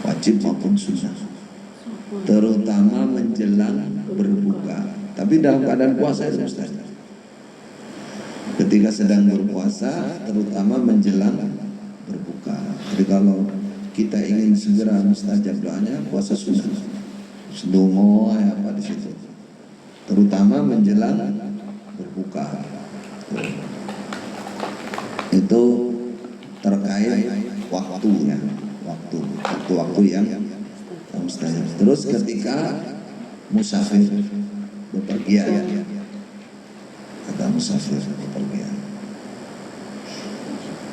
wajib maupun sunnah, terutama menjelang berbuka. Tapi dalam keadaan puasa itu mustajab. Ketika sedang berpuasa, terutama menjelang berbuka. Jadi kalau kita ingin segera mustajab doanya, puasa sunnah. Sedongo ya apa di situ. Terutama menjelang berbuka. Itu terkait waktunya, waktu yang mustajab. Terus ketika musafir bepergian, ada musafir bepergian,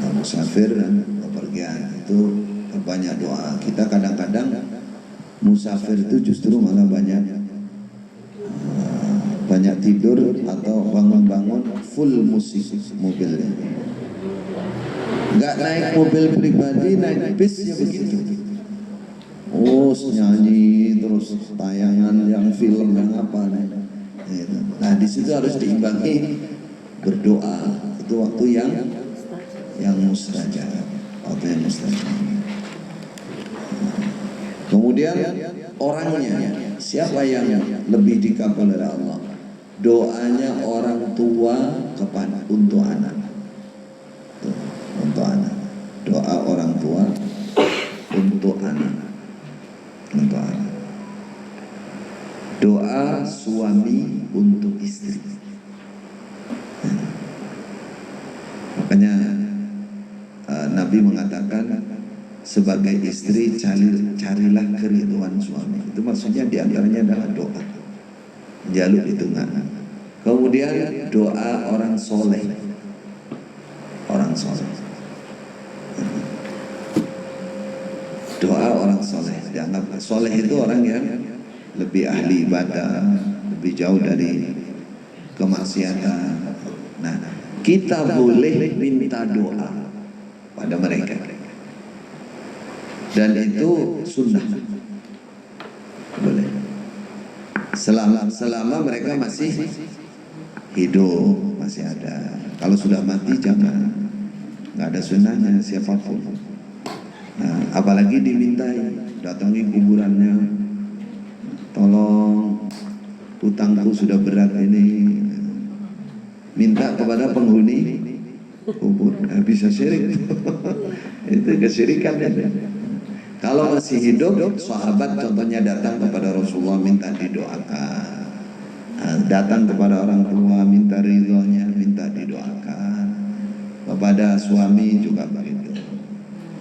nah, musafir dan bepergian itu banyak doa. Kita kadang-kadang musafir itu justru malah banyak tidur atau bangun-bangun full musik mobilnya. Nggak naik mobil pribadi, naik bisnya begitu. Oh, nyanyi terus tayangan yang film yang apa nih. Nah, di situ harus diimbangi berdoa. Itu waktu yang mustajab. Waktu yang mustajab. Kemudian orangnya, siapa yang lebih dikabul oleh Allah? Doanya orang tua untuk anak. Untuk anak. Doa orang tua untuk anak. Untuk anak. Doa suami untuk istri. Makanya Nabi mengatakan sebagai istri carilah keriduan suami. Itu maksudnya diantaranya adalah doa, jaluk hitungan. Kemudian doa orang soleh, orang soleh. Doa orang soleh, dianggap soleh itu orang yang lebih ahli ibadah, lebih jauh dari kemaksiatan. Nah, kita boleh minta doa pada mereka, dan itu sunnah, boleh. Selama mereka masih hidup, masih ada. Kalau sudah mati jangan, nggak ada sunnahnya siapapun. Nah, apalagi dimintai, datangi kuburannya, tolong utangku sudah berat ini, minta kepada penghuni kubur. Nah, bisa syirik. Itu kesyirikan ya. Kalau masih hidup, sahabat contohnya datang kepada Rasulullah minta didoakan. Nah, datang kepada orang tua minta ridhonya, minta didoakan. Kepada suami juga begitu.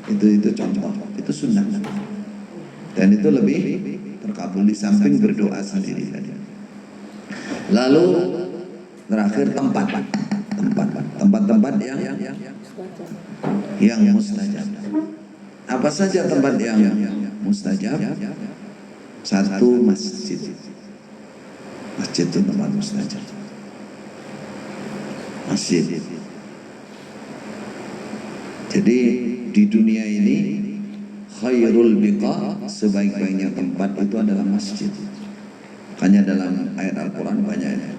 Itu contoh, itu sunnah. Dan itu lebih terkabul di samping berdoa sendiri tadi. Lalu terakhir tempat-tempat yang mustajab. Apa saja tempat yang mustajab? Satu, masjid. Masjid itu tempat mustajab. Masjid. Jadi di dunia ini khairul biqa, sebaik-baiknya tempat itu adalah masjid. Makanya dalam ayat Al-Quran banyak.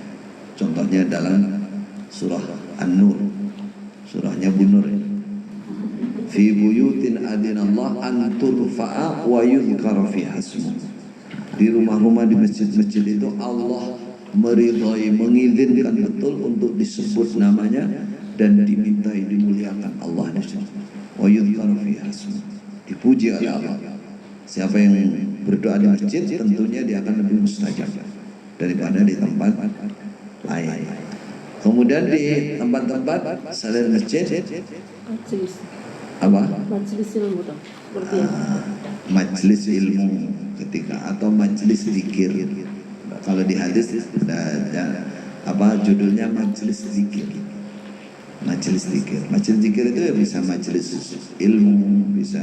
Contohnya dalam surah An-Nur, surahnya Bu-Nur. Fi buyutin adinallah an turfa'a wa yuzkara fiha ismuh. Di rumah-rumah, di masjid-masjid itu Allah meridhai, mengizinkan betul untuk disebut namanya dan dimintai, dimuliakan Allah di situ. Wa yuzkara fiha ismuh. Dipuji oleh Allah. Siapa yang berdoa di masjid tentunya dia akan lebih mustajab daripada di tempat lain. Kemudian di tempat-tempat selain masjid, apa? Majelis ilmu dong. Seperti Majelis ilmu ketika atau majelis zikir. Kalau di hadis judulnya majelis zikir. majelis zikir. Majelis zikir itu ya bisa majelis ilmu, bisa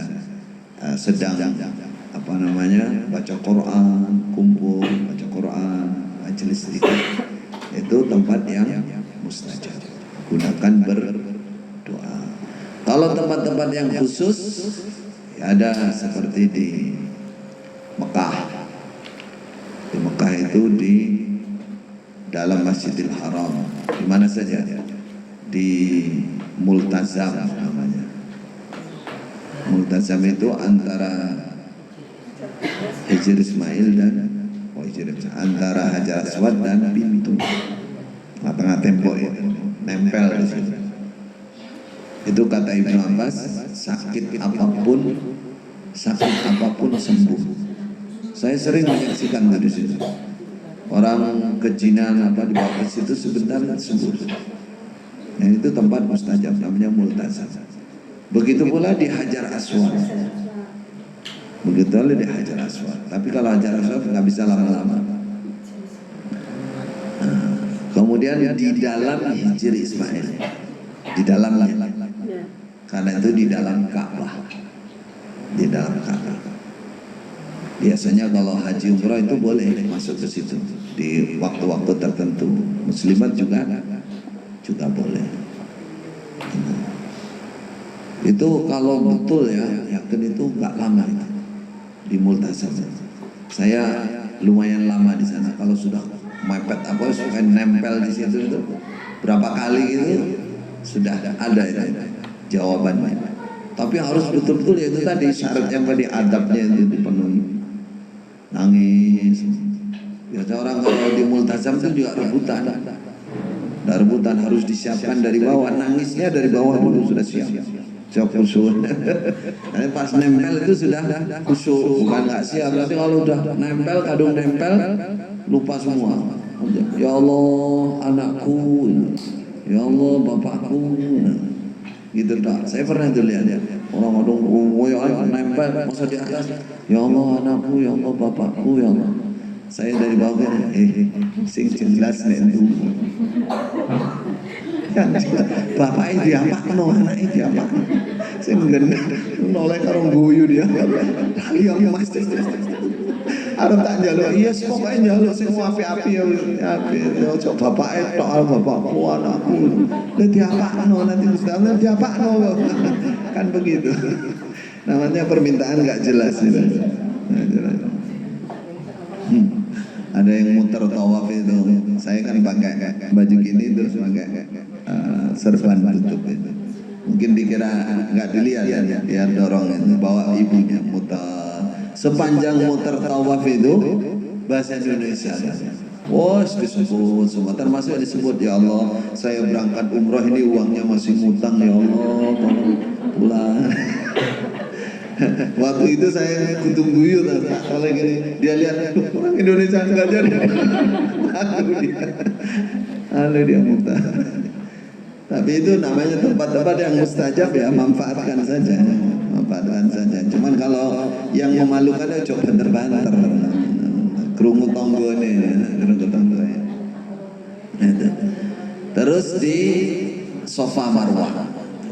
sedang apa namanya baca Quran, kumpul baca Quran, majelis zikir itu tempat yang mustajab. Gunakan berdoa. Kalau tempat-tempat yang khusus ya ada seperti di Mekah. Di Mekah itu di dalam Masjidil Haram, di mana saja, di Multazam namanya. Multazam itu antara Hijr Ismail dan antara Hajar Aswad dan pintu, tengah tembok itu nempel di situ. Itu kata Ibnu Abbas, sakit apapun sembuh. Saya sering menyaksikan di situ. Orang kejinan apa dibawa ke situ sebentar sembuh. Nah, itu tempat mustajab namanya Multazam. Begitu pula di Hajar Aswad. Begitu pula di Hajar Aswad. Tapi kalau Hajar Aswad nggak bisa lama-lama. Kemudian di dalam Hijr Ismail, di dalamnya. Karena itu di dalam Ka'bah. Di dalam Ka'bah. Biasanya kalau haji umrah itu boleh masuk ke situ di waktu-waktu tertentu. Muslimat juga boleh. Itu kalau betul ya, yakin itu nggak lama itu di Multazam. Saya lumayan lama di sana. Kalau sudah mepet apa suka nempel di situ itu berapa kali itu sudah ada itu jawabannya. Tapi harus betul-betul ya itu tadi syarat yang tadi adabnya itu dipenuhi. Nangis. Biasa orang kalau di Multazam itu juga rebutan. Dan rebutan harus disiapkan dari bawah. Nangisnya dari bawah dulu sudah siap. Siap khusyuk. Tapi pas nempel itu sudah khusyuk. Bukan nggak siap. Berarti kalau udah nempel, kadung nempel, lupa semua. Ya Allah anakku. Ya Allah bapakku. Gitu tak. Saya pernah tuh lihat ya. Orang-orang nempel masa di atas. Ya Allah anakku, ya Allah bapakku, ya Allah. Saya dari bawah sing jelas nek itu. Bapaknya diapakno, anaknya diapakno. Sing ngene noleh karo guyu dia. Lali yang mesti. Arep tak njaluk, iya pokoke njaluk sing apik-apik ya apik. Ojo bapake tok bapakku anakku. Lah diapakno nanti Gusti diapakno. Kan begitu. Namanya permintaan nggak jelas itu. Ada yang muter tawaf itu. Saya kan pakai baju gini terus pakai serban tutup itu. Mungkin dikira nggak dilihat ya, dia dorong itu bawa ibunya muter. Sepanjang muter tawaf itu bahasa Indonesia. Disebut semua, termasuk disebut ya Allah, saya berangkat umroh ini uangnya masih ngutang ya Allah, tolong pulang. Waktu itu saya kutung guyu kalau gini dia lihat orang Indonesia nggak jadi, lalu dia muta. Tapi itu namanya tempat-tempat yang mustajab ya, manfaatkan saja. Cuman kalau yang memalukan ya coba banter-banter, kerungu tonggo nih, kerungu tonggo ya. Terus di Safa Marwah,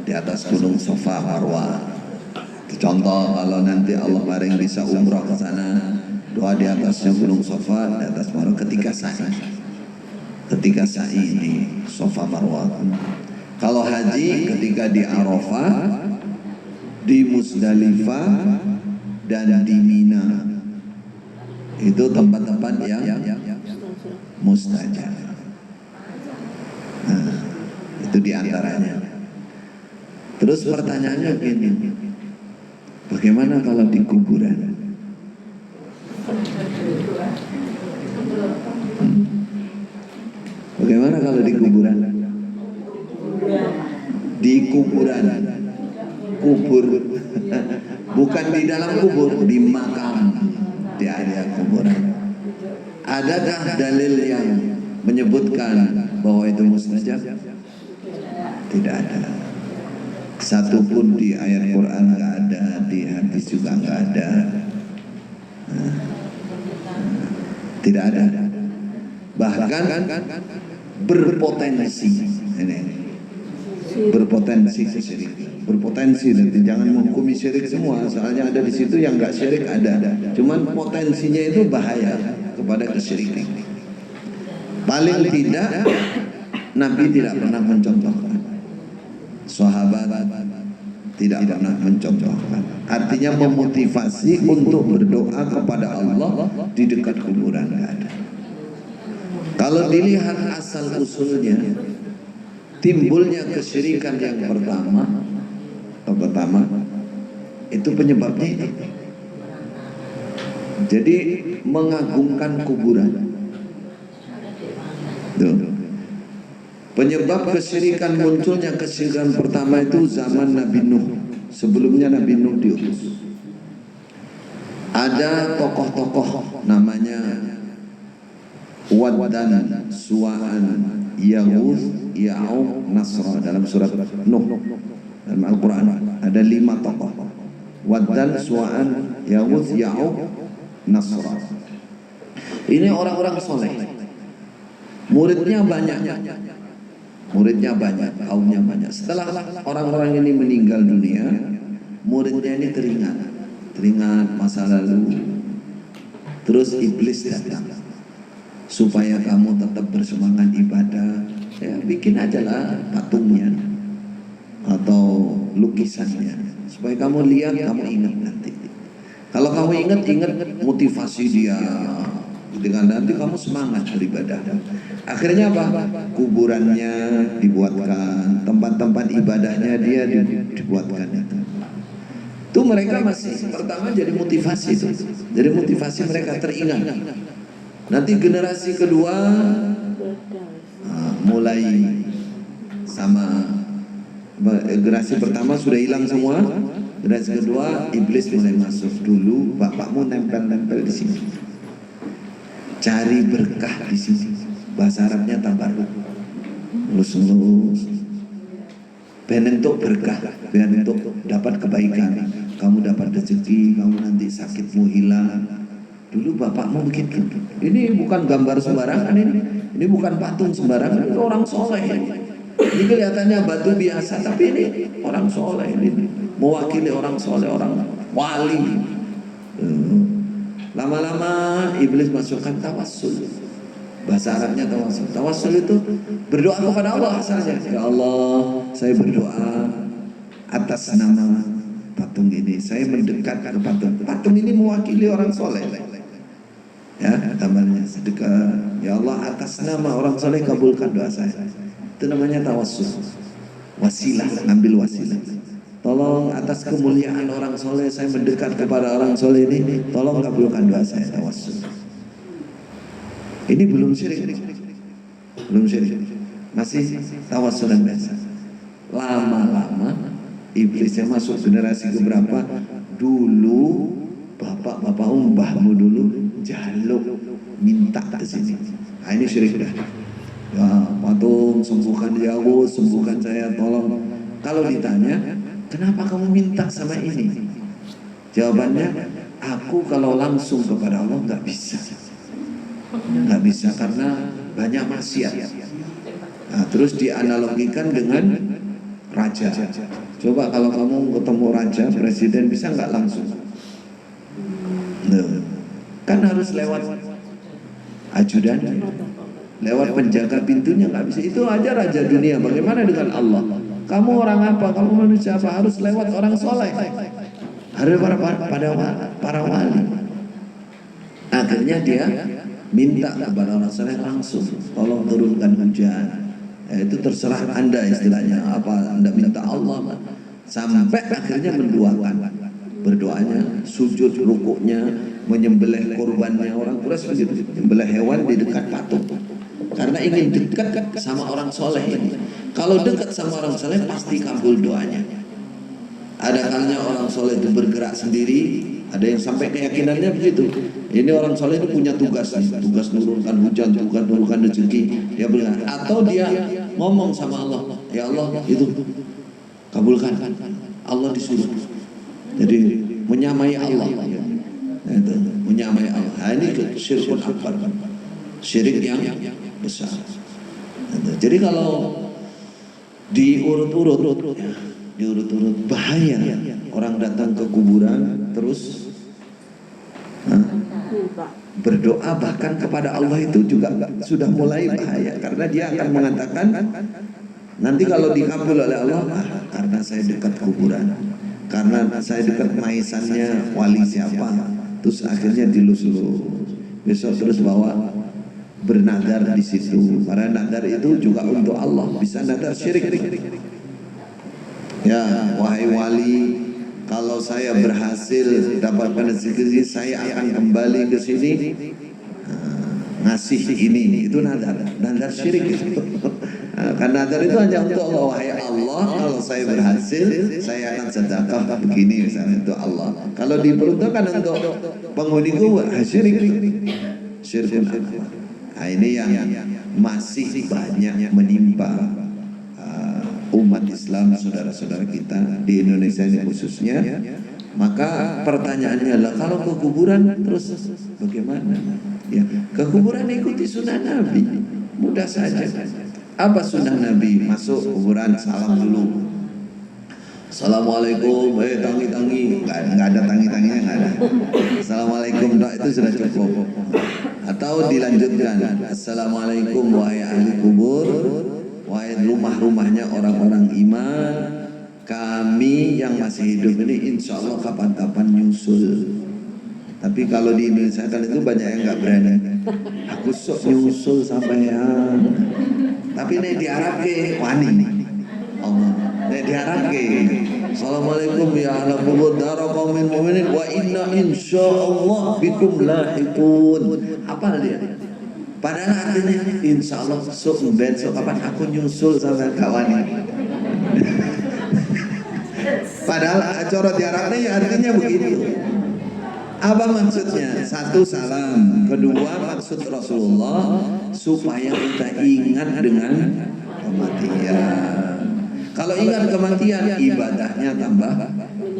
di atas gunung Safa Marwah. Contoh kalau nanti Allah paring bisa umrah ke sana, doa di atasnya gunung Safa, di atas Marwah ketika sa'i di Safa Marwah. Kalau haji ketika di Arafah, di Musdalifah dan di Mina. Itu tempat-tempat yang mustajab. Nah, itu diantaranya. Terus pertanyaannya gini, bagaimana kalau di kuburan? Bagaimana kalau di kuburan? Di kuburan, kubur, bukan di dalam kubur, di makam, di area kuburan. Adakah dalil yang menyebutkan bahwa itu mustajab? Tidak ada. Satupun di ayat Quran nggak ada, di hadis juga nggak ada. Tidak ada. Bahkan berpotensi ini berpotensi kesyirikan. Berpotensi, nanti jangan menghukumi syirik semua, soalnya ada di situ yang nggak syirik ada. Cuman potensinya itu bahaya kepada kesyirikan. Paling tidak Nabi tidak pernah mencontohkan, sahabat tidak pernah mencontohkan. Artinya memotivasi untuk berdoa kepada Allah di dekat kuburan nggak ada. Kalau dilihat asal usulnya, timbulnya kesyirikan yang pertama itu penyebabnya itu. Jadi mengagungkan kuburan. Tuh. Penyebab kesyirikan munculnya kesyirikan pertama itu zaman Nabi Nuh. Sebelumnya Nabi Nuh diutus. Ada tokoh-tokoh namanya Waddan, Suwa'an, Yaghuth, Ya'uq, Nasra dalam surat Nuh dalam Al-Quran ada 5 tokoh. Waddan, Suwa'an, Yaghuth, Ya'uq, Nasra. Ini orang-orang soleh. Muridnya banyak, kaumnya banyak. Setelah orang-orang ini meninggal dunia, muridnya ini teringat masa lalu. Terus iblis datang, supaya kamu tetap bersemangat ibadah, ya bikin aja lah patungnya atau lukisannya, supaya kamu lihat, kamu ingat nanti. Kalau kamu ingat motivasi dia, dengan nanti kamu semangat beribadah. Akhirnya apa? Kuburannya dibuatkan, tempat-tempat ibadahnya dia dibuatkan itu. Itu mereka masih pertama jadi motivasi itu. Jadi motivasi mereka teringat. Nanti generasi kedua mulai sama. Generasi pertama sudah hilang semua. Generasi kedua iblis mulai masuk. Dulu bapakmu nempel-nempel di sini. Cari berkah di sini. Bahasa Arabnya tabarruk. Lulus. Ben untuk berkah, ben untuk dapat kebaikan. Kamu dapat rezeki, kamu nanti sakitmu hilang. Dulu bapakmu begitu. Ini bukan gambar sembarangan ini. Ini bukan patung sembarangan, ini orang soleh. Ini kelihatannya batu biasa, tapi ini orang soleh. Ini mewakili orang soleh, orang wali. Lama-lama iblis masukkan tawassul. Bahasa Arabnya tawassul. Tawassul itu berdoa kepada Allah asalnya. Ya Allah, saya berdoa atas nama patung ini. Saya mendekat ke patung. Patung ini mewakili orang soleh. Ya, tambahnya sedekah. Ya Allah, atas nama orang soleh kabulkan doa saya. Itu namanya tawassul. Wasilah, ambil wasilah. Tolong atas kemuliaan orang soleh, saya mendekat kepada orang soleh ini. Tolong kabulkan doa saya, tawassul. Ini belum syirik. Masih tawassulan biasa. Lama-lama iblisnya masuk generasi keberapa? Dulu bapak mbahmu dulu jaluk minta ke sini. Nah, ini syirik dah. Ya, patung sembuhkan dia, sembuhkan saya, tolong. Kalau ditanya, kenapa kamu minta sama ini? Jawabannya, aku kalau langsung kepada Allah nggak bisa karena banyak maksiat. Nah, terus dianalogikan dengan raja. Coba kalau kamu ketemu raja, presiden, bisa nggak langsung? Nah, kan harus lewat ajudan, lewat penjaga pintunya, nggak bisa. Itu aja raja dunia. Bagaimana dengan Allah? Kamu orang apa? Kamu manusia apa? Harus lewat orang soleh. Harus para wali. Akhirnya dia minta kepada orang soleh langsung, tolong turunkan hujan. Itu terserah Anda istilahnya. Apa Anda minta Allah? Sampai akhirnya menduakan. Berdoanya, sujud, rukuknya, menyembelih korbannya. Orang Quraisy begitu, menyembelih hewan di dekat patung. Karena ingin dekat sama orang soleh ini. Kalau dekat sama orang soleh pasti kabul doanya. Ada kalanya orang soleh itu bergerak sendiri. Ada yang sampai keyakinannya begitu. Ini orang soleh itu punya tugas nurunkan hujan, tugas nurunkan rezeki. Dia bilang, atau dia ngomong sama Allah, ya Allah itu kabulkan. Allah disuruh. Jadi menyamai Allah. Itu menyamai Allah. Nah, ini syirkun akbar, syirik yang besar. Jadi kalau diurut-urut bahaya. Orang datang ke kuburan terus Minta. berdoa bahkan kepada Allah itu juga sudah mulai bahaya, karena dia akan mengatakan nanti kalau dikabul oleh Allah, karena saya dekat kuburan, karena saya dekat maisannya wali siapa, terus akhirnya dilus-lus, besok terus bawa bernadar di situ. Para nadar itu juga untuk Allah, bisa nadar syirik. Ya, wahai wali, kalau saya berhasil dapatkan rezeki, saya akan kembali ke sini ngasih ini. Itu nadar syirik itu. Karena nadar itu hanya untuk Allah. Wahai Allah, kalau saya berhasil, saya akan sedekah begini misalnya untuk Allah. Kalau diperuntukkan untuk penghuni kubur, syirik. Syirkun akbar. Nah, ini yang masih banyak menimpa umat Islam, saudara-saudara kita di Indonesia ini khususnya. Maka pertanyaannya adalah, kalau ke kuburan terus bagaimana? Ya, ke kuburan ikuti sunnah Nabi, mudah saja. Apa sunnah Nabi? Masuk kuburan, salam dulu. Assalamualaikum, tangi-tangi, nggak ada tangi-tanginya, nggak ada. Assalamualaikum, doa itu sudah cukup. Atau dilanjutkan, Assalamualaikum wahai ahli kubur, wahai rumah-rumahnya orang-orang iman, kami yang masih hidup ini insya Allah kapan-kapan nyusul. Tapi kalau di Indonesia kan itu banyak yang nggak berani. Aku sok nyusul sampean. Tapi ini di Arab ke wani. Allah. Ini di Arab ke. Assalamualaikum ya ahli kubur dara qaumin mu'minin wa inna insyaallah bikum lahiqun. Apa dia? Padahal artinya insya Allah sok besok kapan aku nyusul sama kawan ini. Padahal acara di Arab ini artinya begitu. Apa maksudnya? Satu, salam. Kedua, maksud Rasulullah supaya kita ingat dengan kematian. Kalau ingat kematian, ibadahnya tambah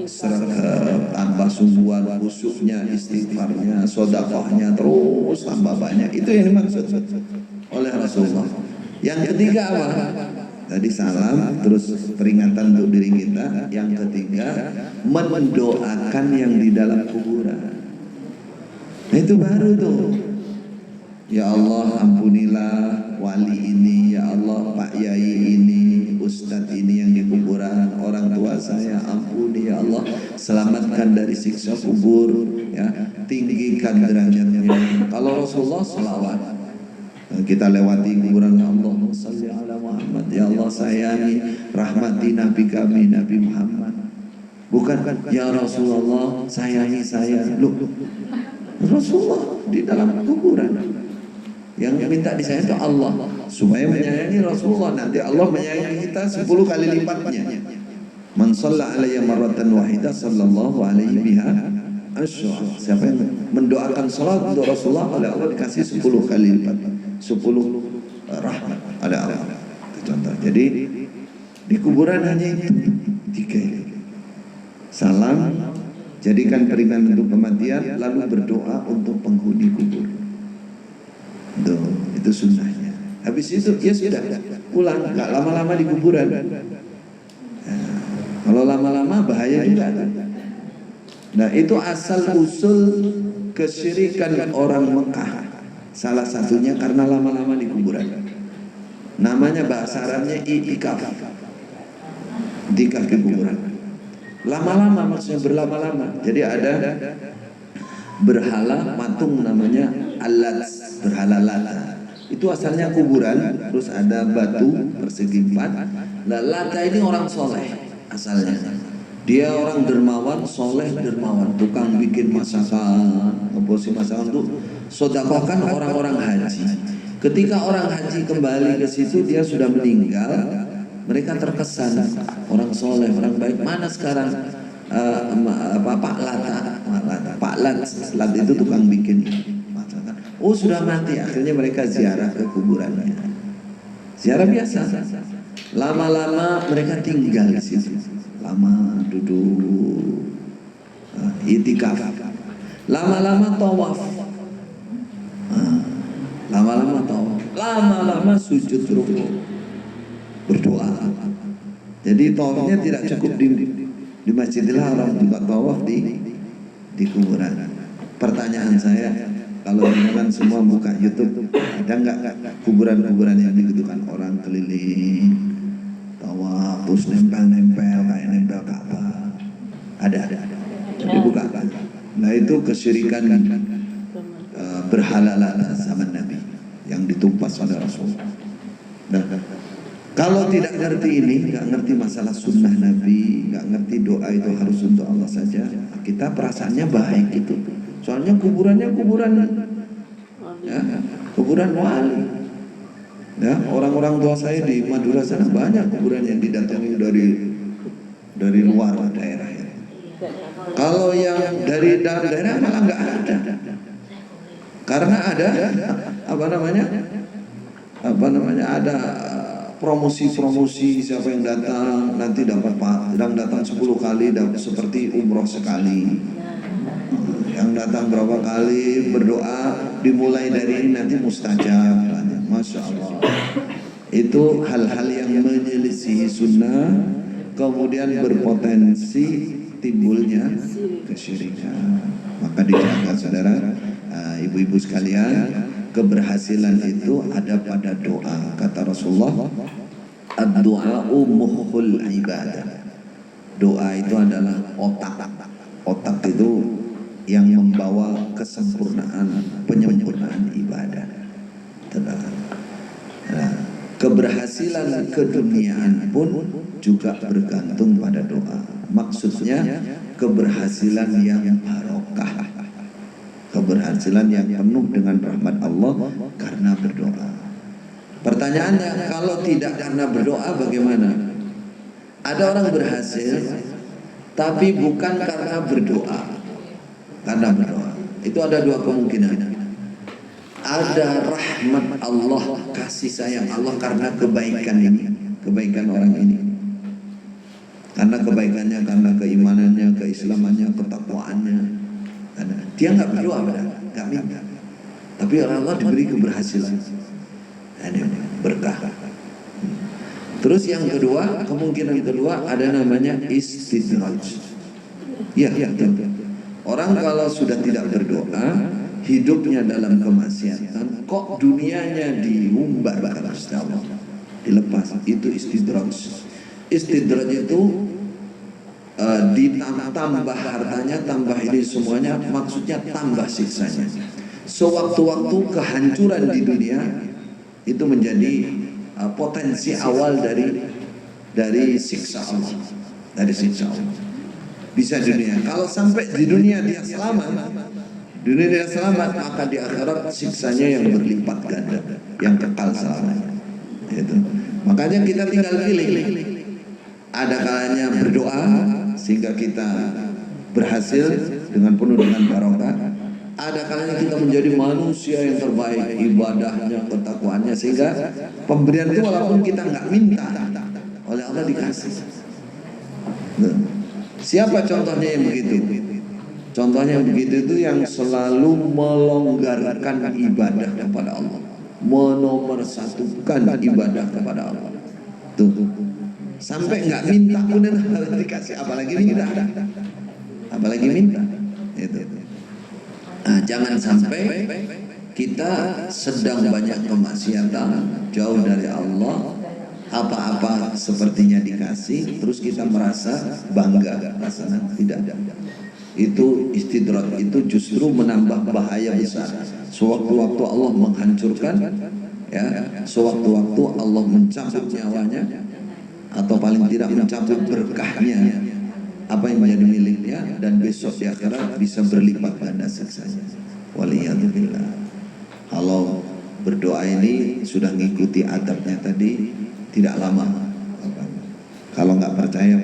sergap, tambah sungguhan, khusyuknya, istighfarnya, sedekahnya terus tambah banyak. Itu yang dimaksud oleh Rasulullah. Yang ketiga apa? Tadi salam, terus peringatan untuk diri kita. Yang ketiga, mendoakan yang di dalam kuburan. Nah, itu baru tuh. Ya Allah, ampunilah wali ini, ya Allah Pak Yai ini, Ustadz ini yang di kuburan, orang tua saya ampuni ya Allah, selamatkan dari siksa kubur, ya, tinggikan derajatnya. Kalau Rasulullah selawat, kita lewati kuburan, ya Allah salli ala Muhammad, ya Allah sayangi, rahmati Nabi kami Nabi Muhammad. Bukan ya Rasulullah sayangi saya, loh Rasulullah di dalam kuburan. Yang minta disayang itu Allah, supaya menyayangi Rasulullah, nanti Allah menyayangi kita 10 kali lipatnya. Man shalla alayya marratan wahidah sallallahu alaihi biha asyra. Siapa yang mendoakan salat untuk Rasulullah, oleh Allah dikasih 10 kali lipat, 10 rahmat oleh Allah. Itu contoh. Jadi di kuburan hanya itu 3. Salam, jadikan peringatan untuk kematian, lalu berdoa untuk penghuni kubur. Tuh, itu sunnahnya. Habis itu ya sudah pulang, nggak lama-lama di kuburan. Nah, kalau lama-lama bahaya juga. Nah, itu asal usul kesyirikan orang Mekah. Salah satunya karena lama-lama di kuburan. Namanya bahasa Arabnya i'tikaf. I'tikaf di kuburan. Lama-lama maksudnya berlama-lama. Jadi ada berhala patung namanya Al-Lat, berhala Lata. Itu asalnya kuburan, terus ada batu persegi 4. Lata ini orang soleh asalnya. Dia orang dermawan, soleh dermawan, tukang bikin masakan, ngebosi masakan untuk sedekahkan orang-orang haji. Ketika orang haji kembali ke situ, dia sudah meninggal, mereka terkesan orang soleh, orang baik. Mana sekarang Pak Lata? Pak Lat itu tukang bikin masakan. Oh sudah mati, akhirnya mereka ziarah ke kuburannya. Ziarah biasa. Lama-lama mereka tinggal di situ. Lama duduk, i'tikaf. Lama-lama tawaf. Lama-lama tawaf. Lama-lama sujud rukuk, berdoa. Jadi tawafnya tidak cukup di Masjidil Haram, juga tawaf di kuburan. Pertanyaan saya, kalau teman semua buka YouTube, ada nggak kuburan-kuburan yang digitukan orang keliling tawaf terus nempel-nempel kayak nempel Ka'bah? Ada. Jadi buka. Nah itu kesyirikan berhala zaman Nabi yang ditumpas oleh Rasulullah. Nah, kalau tidak ngerti ini, nggak ngerti masalah sunnah Nabi, nggak ngerti doa itu harus untuk Allah saja, kita perasaannya baik itu. Soalnya kuburannya kuburan wali. Ya, orang-orang tua saya di Madura sana banyak kuburan yang didatangi dari luar daerah. Ya. Kalau yang dari dalam daerah malah nggak ada. Karena ada ada promosi siapa yang datang nanti dapat yang datang 10 kali dapat seperti umroh sekali, yang datang berapa kali berdoa dimulai dari ini nanti mustajab. Masya Allah, itu hal-hal yang menyelisihi sunnah, kemudian berpotensi timbulnya kesyirikan. Maka dijaga saudara, ibu-ibu sekalian, keberhasilan itu ada pada doa. Kata Rasulullah, ad-du'a'u mukhul ibadah. Doa itu adalah otak. Otak itu yang membawa penyempurnaan ibadah. Nah, keberhasilan keduniaan pun juga bergantung pada doa. Maksudnya keberhasilan yang barokah, keberhasilan yang penuh dengan rahmat Allah karena berdoa. Pertanyaannya, kalau tidak karena berdoa bagaimana? Ada orang berhasil tapi bukan karena berdoa. Karena berdoa itu ada dua kemungkinan. Ada rahmat Allah, kasih sayang Allah karena kebaikan ini, kebaikan orang ini, karena kebaikannya, karena keimanannya, keislamannya, ketakwaannya. Dia nggak berdoa, nggak minta, tapi Allah diberi keberhasilan, berkah. Terus yang kedua, kemungkinan kedua ada namanya istidraj. Ya, betul. Orang kalau sudah tidak berdoa, hidupnya dalam kemaksiatan, kok dunianya diumbar terus Allah, dilepas. Itu istidraj. Istidraj itu ditambah hartanya, tambah ini semuanya, maksudnya tambah siksanya. Sewaktu-waktu kehancuran di dunia itu menjadi potensi awal dari siksa Allah, dari siksa Allah. Bisa dunia. Kalau sampai di dunia dia selamat, maka di akhirat siksanya yang berlipat ganda, yang kekal selamanya. Itu. Makanya kita tinggal pilih. Ada kalanya berdoa sehingga kita berhasil dengan penuh dengan barokah. Ada kalanya kita menjadi manusia yang terbaik, ibadahnya, ketakwaannya, sehingga pemberian itu walaupun kita nggak minta, oleh Allah dikasih. Siapa contohnya yang begitu? Contohnya yang begitu itu yang selalu melonggarkan ibadah kepada Allah, menomorsatukan ibadah kepada Allah. Tuh, sampai nggak minta pun dikasih, apalagi minta. Itu. Nah, jangan sampai kita sedang banyak kemaksiatan, jauh dari Allah, apa-apa sepertinya dikasih, terus kita merasa bangga, rasanya tidak. Itu istidrat, itu justru menambah bahaya besar. Sewaktu-waktu Allah menghancurkan, ya, sewaktu-waktu Allah mencabut nyawanya, atau paling tidak mencabut berkahnya, apa yang menjadi miliknya, dan besok di akhirat bisa berlipat ganda siksanya. Waliyadzubillah. Kalau berdoa ini sudah ngikuti adabnya tadi, tidak lama. Kalau nggak percaya,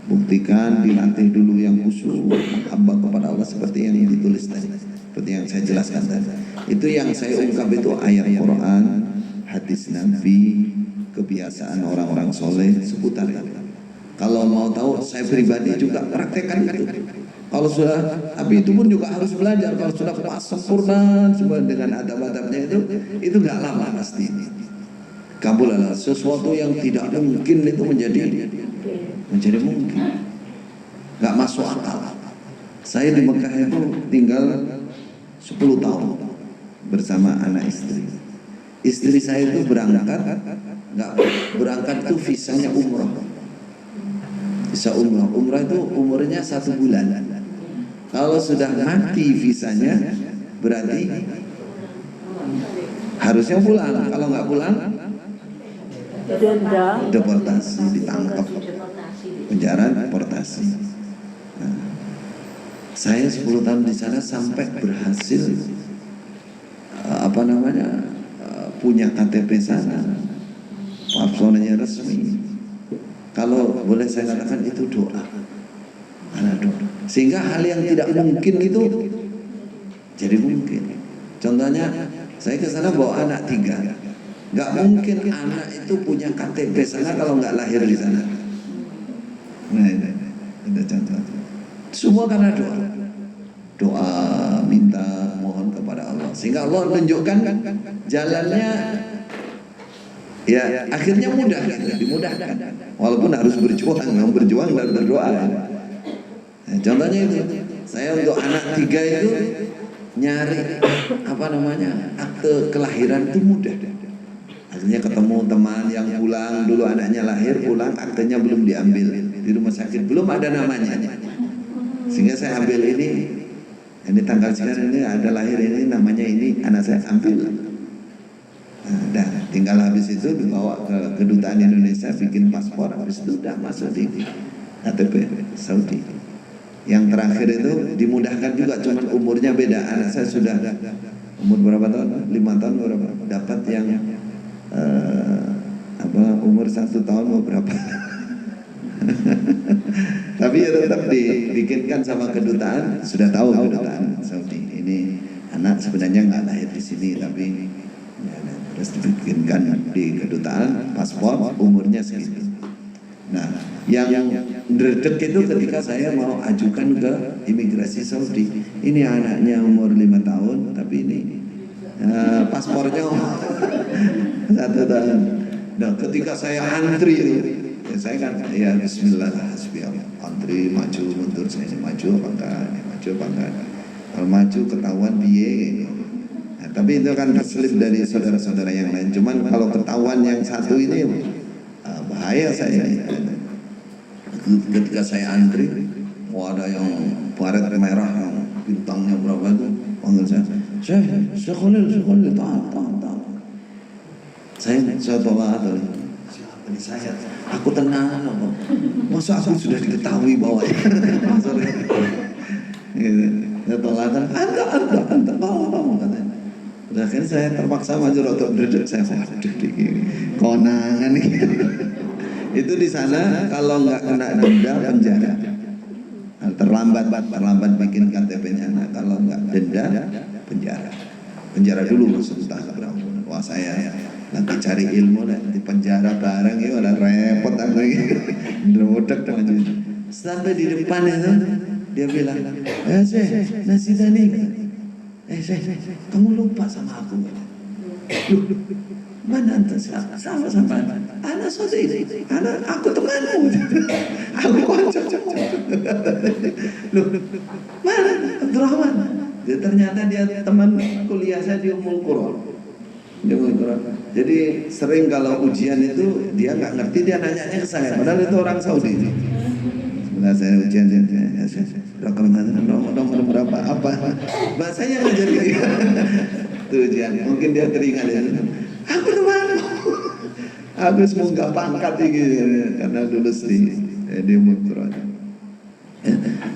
buktikan, dilatih dulu yang khusyuk, hamba kepada Allah seperti yang ditulis tadi, seperti yang saya jelaskan tadi. Itu yang saya ungkap itu ayat Quran, hadis Nabi, kebiasaan orang-orang soleh seputar itu. Kalau mau tahu, saya pribadi juga praktekkan itu. Kalau sudah, tapi itu pun juga harus belajar. Kalau sudah pas sempurna semua dengan adab-adabnya itu nggak lama pasti. Kabul adalah sesuatu yang tidak mungkin itu menjadi mungkin. Nggak masuk akal. Saya di Mekah itu tinggal 10 tahun bersama anak istri. Istri saya itu berangkat itu visanya umroh. Visa umroh. Umroh itu umurnya 1 bulan. Kalau sudah mati visanya, berarti harusnya pulang. Kalau nggak pulang, deportasi, ditangkap, penjara, deportasi. Nah, saya 10 tahun di sana sampai berhasil punya KTP sana, paspornya resmi. Kalau boleh saya katakan itu doa. Sehingga hal yang tidak mungkin itu jadi mungkin. Contohnya saya ke sana bawa anak 3. Nggak mungkin anak itu punya KTP sana kalau nggak lahir di sana. Nah itu contoh. Semua karena doa, minta, mohon kepada Allah. Sehingga Allah tunjukkan jalannya. Ya akhirnya mudah, dimudahkan. Walaupun harus berjuang dan berdoa. Nah, contohnya itu, saya untuk anak 3 itu nyari akte kelahiran itu mudah. Akhirnya ketemu teman yang pulang, dulu anaknya lahir, pulang aktenya belum diambil di rumah sakit, belum ada namanya. Sehingga saya ambil ini tanggal sekian, ini ada lahir, ini namanya ini, anak saya ambil. Nah, tinggal habis itu dibawa ke kedutaan Indonesia, bikin paspor, habis itu udah masuk di KTP Saudi. Yang terakhir itu dimudahkan juga, cuman umurnya beda. Anak saya sudah umur berapa tahun? 5 tahun berapa? Dapat yang umur 1 tahun mau berapa? Tapi ya tetap dibikinkan sama kedutaan, sudah tahu kedutaan Saudi. Ini anak sebenarnya nggak lahir di sini, tapi terus dibikinkan di kedutaan paspor, umurnya segitu. Nah, yang dredeg itu ketika saya mau ajukan ke imigrasi Saudi, ini anaknya umur 5 tahun, tapi ini paspornya 1 tahun. Nah, ketika saya antri itu, saya kan ya Bismillah, antri maju mundur, saya ini maju apa enggak, kalau maju ketahuan biye. Nah, tapi itu kan terselip dari saudara-saudara yang lain. Cuman kalau ketahuan yang satu ini bahaya saya. Ketika saya antri, ada yang baret merah yang bintangnya berapa itu, panggil saya Khalil, tahan. Saya tolak atau siapa ini saya? Aku tenang loh. Masa aku sudah diketahui bahwa saya tolak, anda, bawa katanya. Udah akhirnya saya terpaksa maju rotok dredeg, saya waduh konangan nih. Itu di sana kalau nggak kena denda penjara. Nah, terlambat bikin KTP-nya. Nah, kalau nggak denda penjara dulu maksudnya berapa. Wah saya nanti cari ilmu di penjara bareng ya udah repot aku ini. Dredeg maju. Sampai di depan itu dia bilang, nasi tani. Kamu lupa sama aku. Mana anda sama anak Saudi, aku temanmu, aku kocok. Loh, mana Abdurrahman? Ternyata dia teman kuliah saya di Ummul Qura. Jadi sering kalau ujian itu dia nggak ngerti, dia nanya ke saya, padahal itu orang Saudi. Sebenarnya saya ujian nomor berapa apa bahasanya ngajar dia. Tuh ujian, mungkin dia teringat ya. Aku temanmu. Aku semoga pangkat gitu karena lulus di Muntro.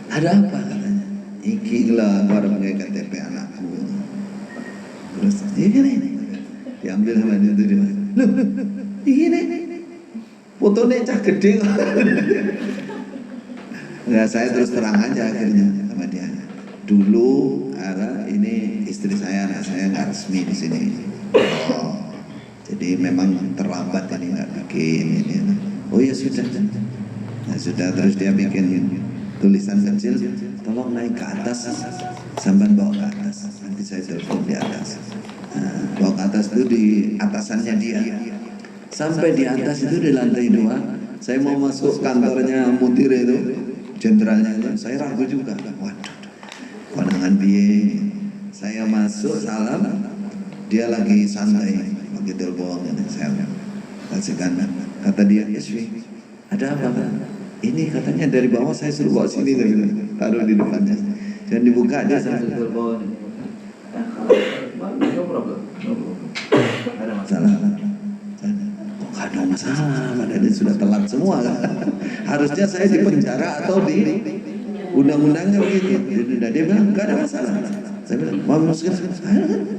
Ada apa katanya? Iki lah baru pakai KTP anakku. Terus ini diambil sama dia tuh dia. Loh, ini fotonya cah gede. Nah, saya terus terang aja akhirnya sama dia. Dulu ini istri saya, anak saya nggak resmi di sini. Oh, jadi memang terlambat ini nggak bikin ini. Oh ya sudah. Nah, sudah terus dia bikin tulisan kecil, tolong naik ke atas, sambil bawa ke atas. Nanti saya telepon di atas. Nah, bawa ke atas itu di atasannya dia. Sampai di atas itu di lantai 2, saya mau masuk kantornya mutir itu, jenderalnya itu, saya ragu juga. Waduh, konangan biye. Saya masuk salam, dia lagi santai, lagi telepon. Saya kasihkan, kata dia, Yeswi, ada apa kan? Ini katanya dari bawah saya suruh bawa sini, taruh di depannya. Dan dibuka dia sambil telepon. No problem, no problem. Ada masalah. Gak ada masalah, padahal sudah telat semua kan. Harusnya saya di penjara atau di undang-undangnya begitu. Dia bilang gak ada masalah. Saya bilang mau segera,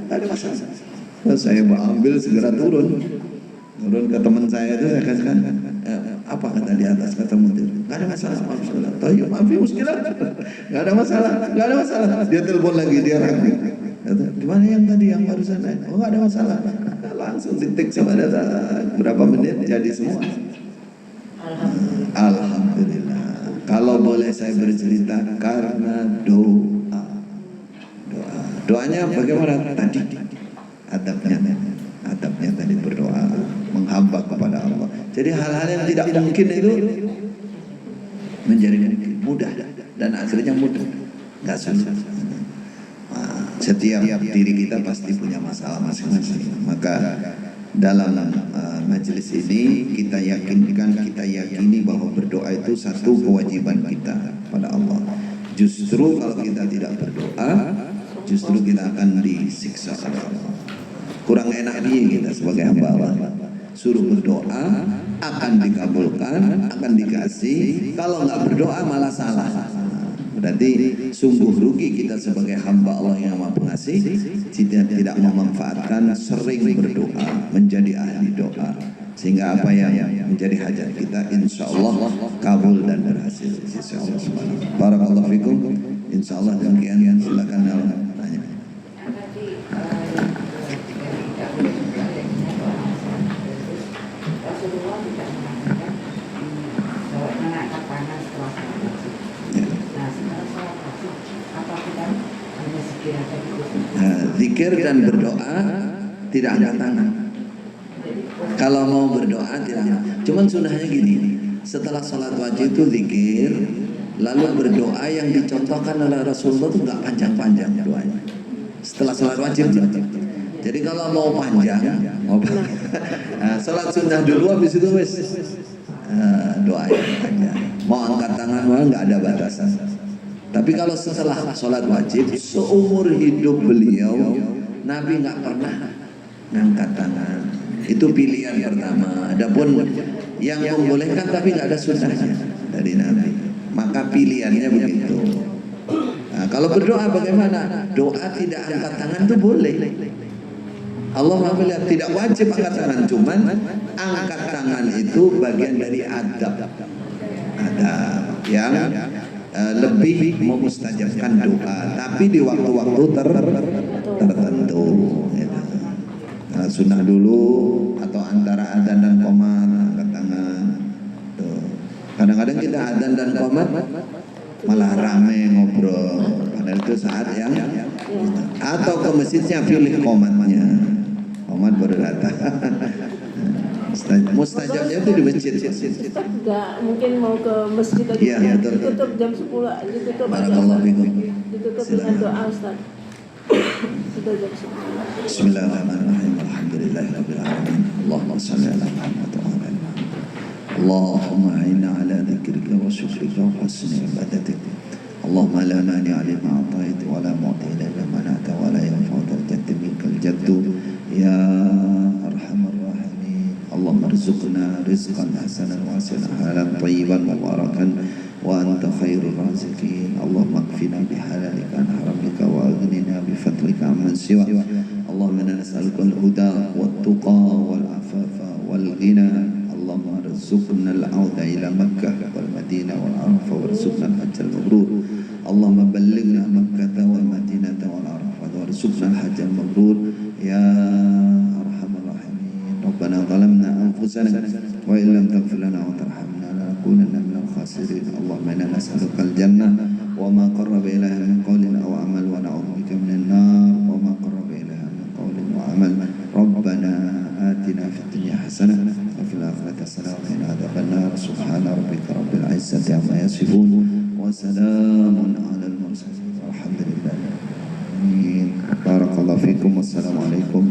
gak ada masalah. Lalu saya ambil segera turun ke teman saya itu, saya katakan apa kata di atas, kata mutir, gak ada masalah, maaf muskilah, gak ada masalah. Dia telepon lagi, dia ragu. Di mana yang tadi yang barusan? Oh gak ada masalah. Langsung titik sama data berapa menit jadi semua. Alhamdulillah. Kalau boleh saya bercerita karena doanya bagaimana tadi? Adabnya tadi berdoa, menghamba kepada Allah. Jadi hal-hal yang tidak mungkin itu menjadi mudah dan akhirnya mudah, nggak sulit. Setiap diri kita pasti punya masalah masing-masing. Maka dalam majelis ini kita yakini bahwa berdoa itu satu kewajiban kita pada Allah. Justru kalau kita tidak berdoa, justru kita akan disiksa oleh Allah. Kurang enak nih kita sebagai hamba Allah. Suruh berdoa akan dikabulkan, akan dikasih. Kalau nggak berdoa malah salah. Berarti sungguh rugi kita sebagai hamba Allah yang Maha Pengasih tidak memanfaatkan sering berdoa, menjadi ahli doa, sehingga apa yang menjadi hajat kita insya Allah kabul dan berhasil. Insya Allah. Barakallahu fikum. Insya Allah demikian. Silakan tanya. Zikir dan berdoa tidak angkat tangan. Kalau mau berdoa tidak angkat. Cuman sunnahnya gini, setelah sholat wajib itu zikir, lalu berdoa yang dicontohkan oleh Rasulullah itu nggak panjang-panjang doanya. Setelah sholat wajib. Jadi kalau mau panjang, sholat sunnah dulu, habis itu wes doa yang panjang. Mau angkat tangan malah nggak ada batasan. Tapi kalau setelah sholat wajib, seumur hidup beliau, Nabi nggak pernah ngangkat tangan. Itu pilihan pertama. Adapun yang membolehkan tapi nggak ada sunnahnya dari Nabi. Maka pilihannya begitu. Nah, kalau berdoa bagaimana? Doa tidak angkat tangan itu boleh. Allah melihat tidak wajib angkat tangan, cuman angkat tangan itu bagian dari adab. Adab yang lebih memustajabkan doa, tapi di waktu-waktu tertentu. Nah, sunnah dulu atau antara adzan dan qomat angkat tangan. Tuh. Kadang-kadang kita adzan dan qomat malah rame ngobrol, padahal itu saat yang atau ke masjidnya pilih qomatnya. Qomat baru datang. Mustajabnya itu di masjid. Enggak mungkin mau ke masjid lagi. Iya, betul. Ditutup jam 10, ditutup. Barakallahu fikum. Ditutup dengan doa Ustaz. Sudah jam 10. Bismillahirrahmanirrahim. Alhamdulillahirabbil alamin. Allahumma shalli ala Muhammad wa ala ali Muhammad. Allahumma a'inna ala dzikrika wa syukrika wa husni ibadatik. Allahumma la mani'a lima a'taita wa la mu'ti lima mana'ta wa la yanfa'u dzal jaddi minkal jaddu ya arhamar rahimin. Allahumma arzuqna rizqan hasanan wasi'an halalan thayyiban mubarakan wa anta khairur raziqin. Allahumma kfina bihalalika an haramika wa aghnina bifadlika amman siwa. Allahumma inna nas'aluka al-huda wat-tuqa wal-afafa wal-ghina. Allahumma arzuqna al-'auda ila Makkah wal Madinah wal Arafah warzuqna al-hajj al-mabrur. Allahumma ballighna Makkah wal Madinah wal Arafah warzuqna al-hajj al-mabrur ya arhamar rahimin. Rabbana zalamna anfusana wa illam taghfir lana wa tarhamna lanakunanna minal khasirin. Allahumma inna nas'aluka al-jannah wa ma qarraba ilaiha min qawlin aw amal wa na'udzubika minan nar wa ma qarraba ilaiha min qawlin wa amal. Rabbana atina fid dunya hasanah السلام وقنا عذاب النار سبحان ربك رب العزة عما يصفون وسلام على المرسلين والحمد لله آمين. بارك الله فيكم والسلام عليكم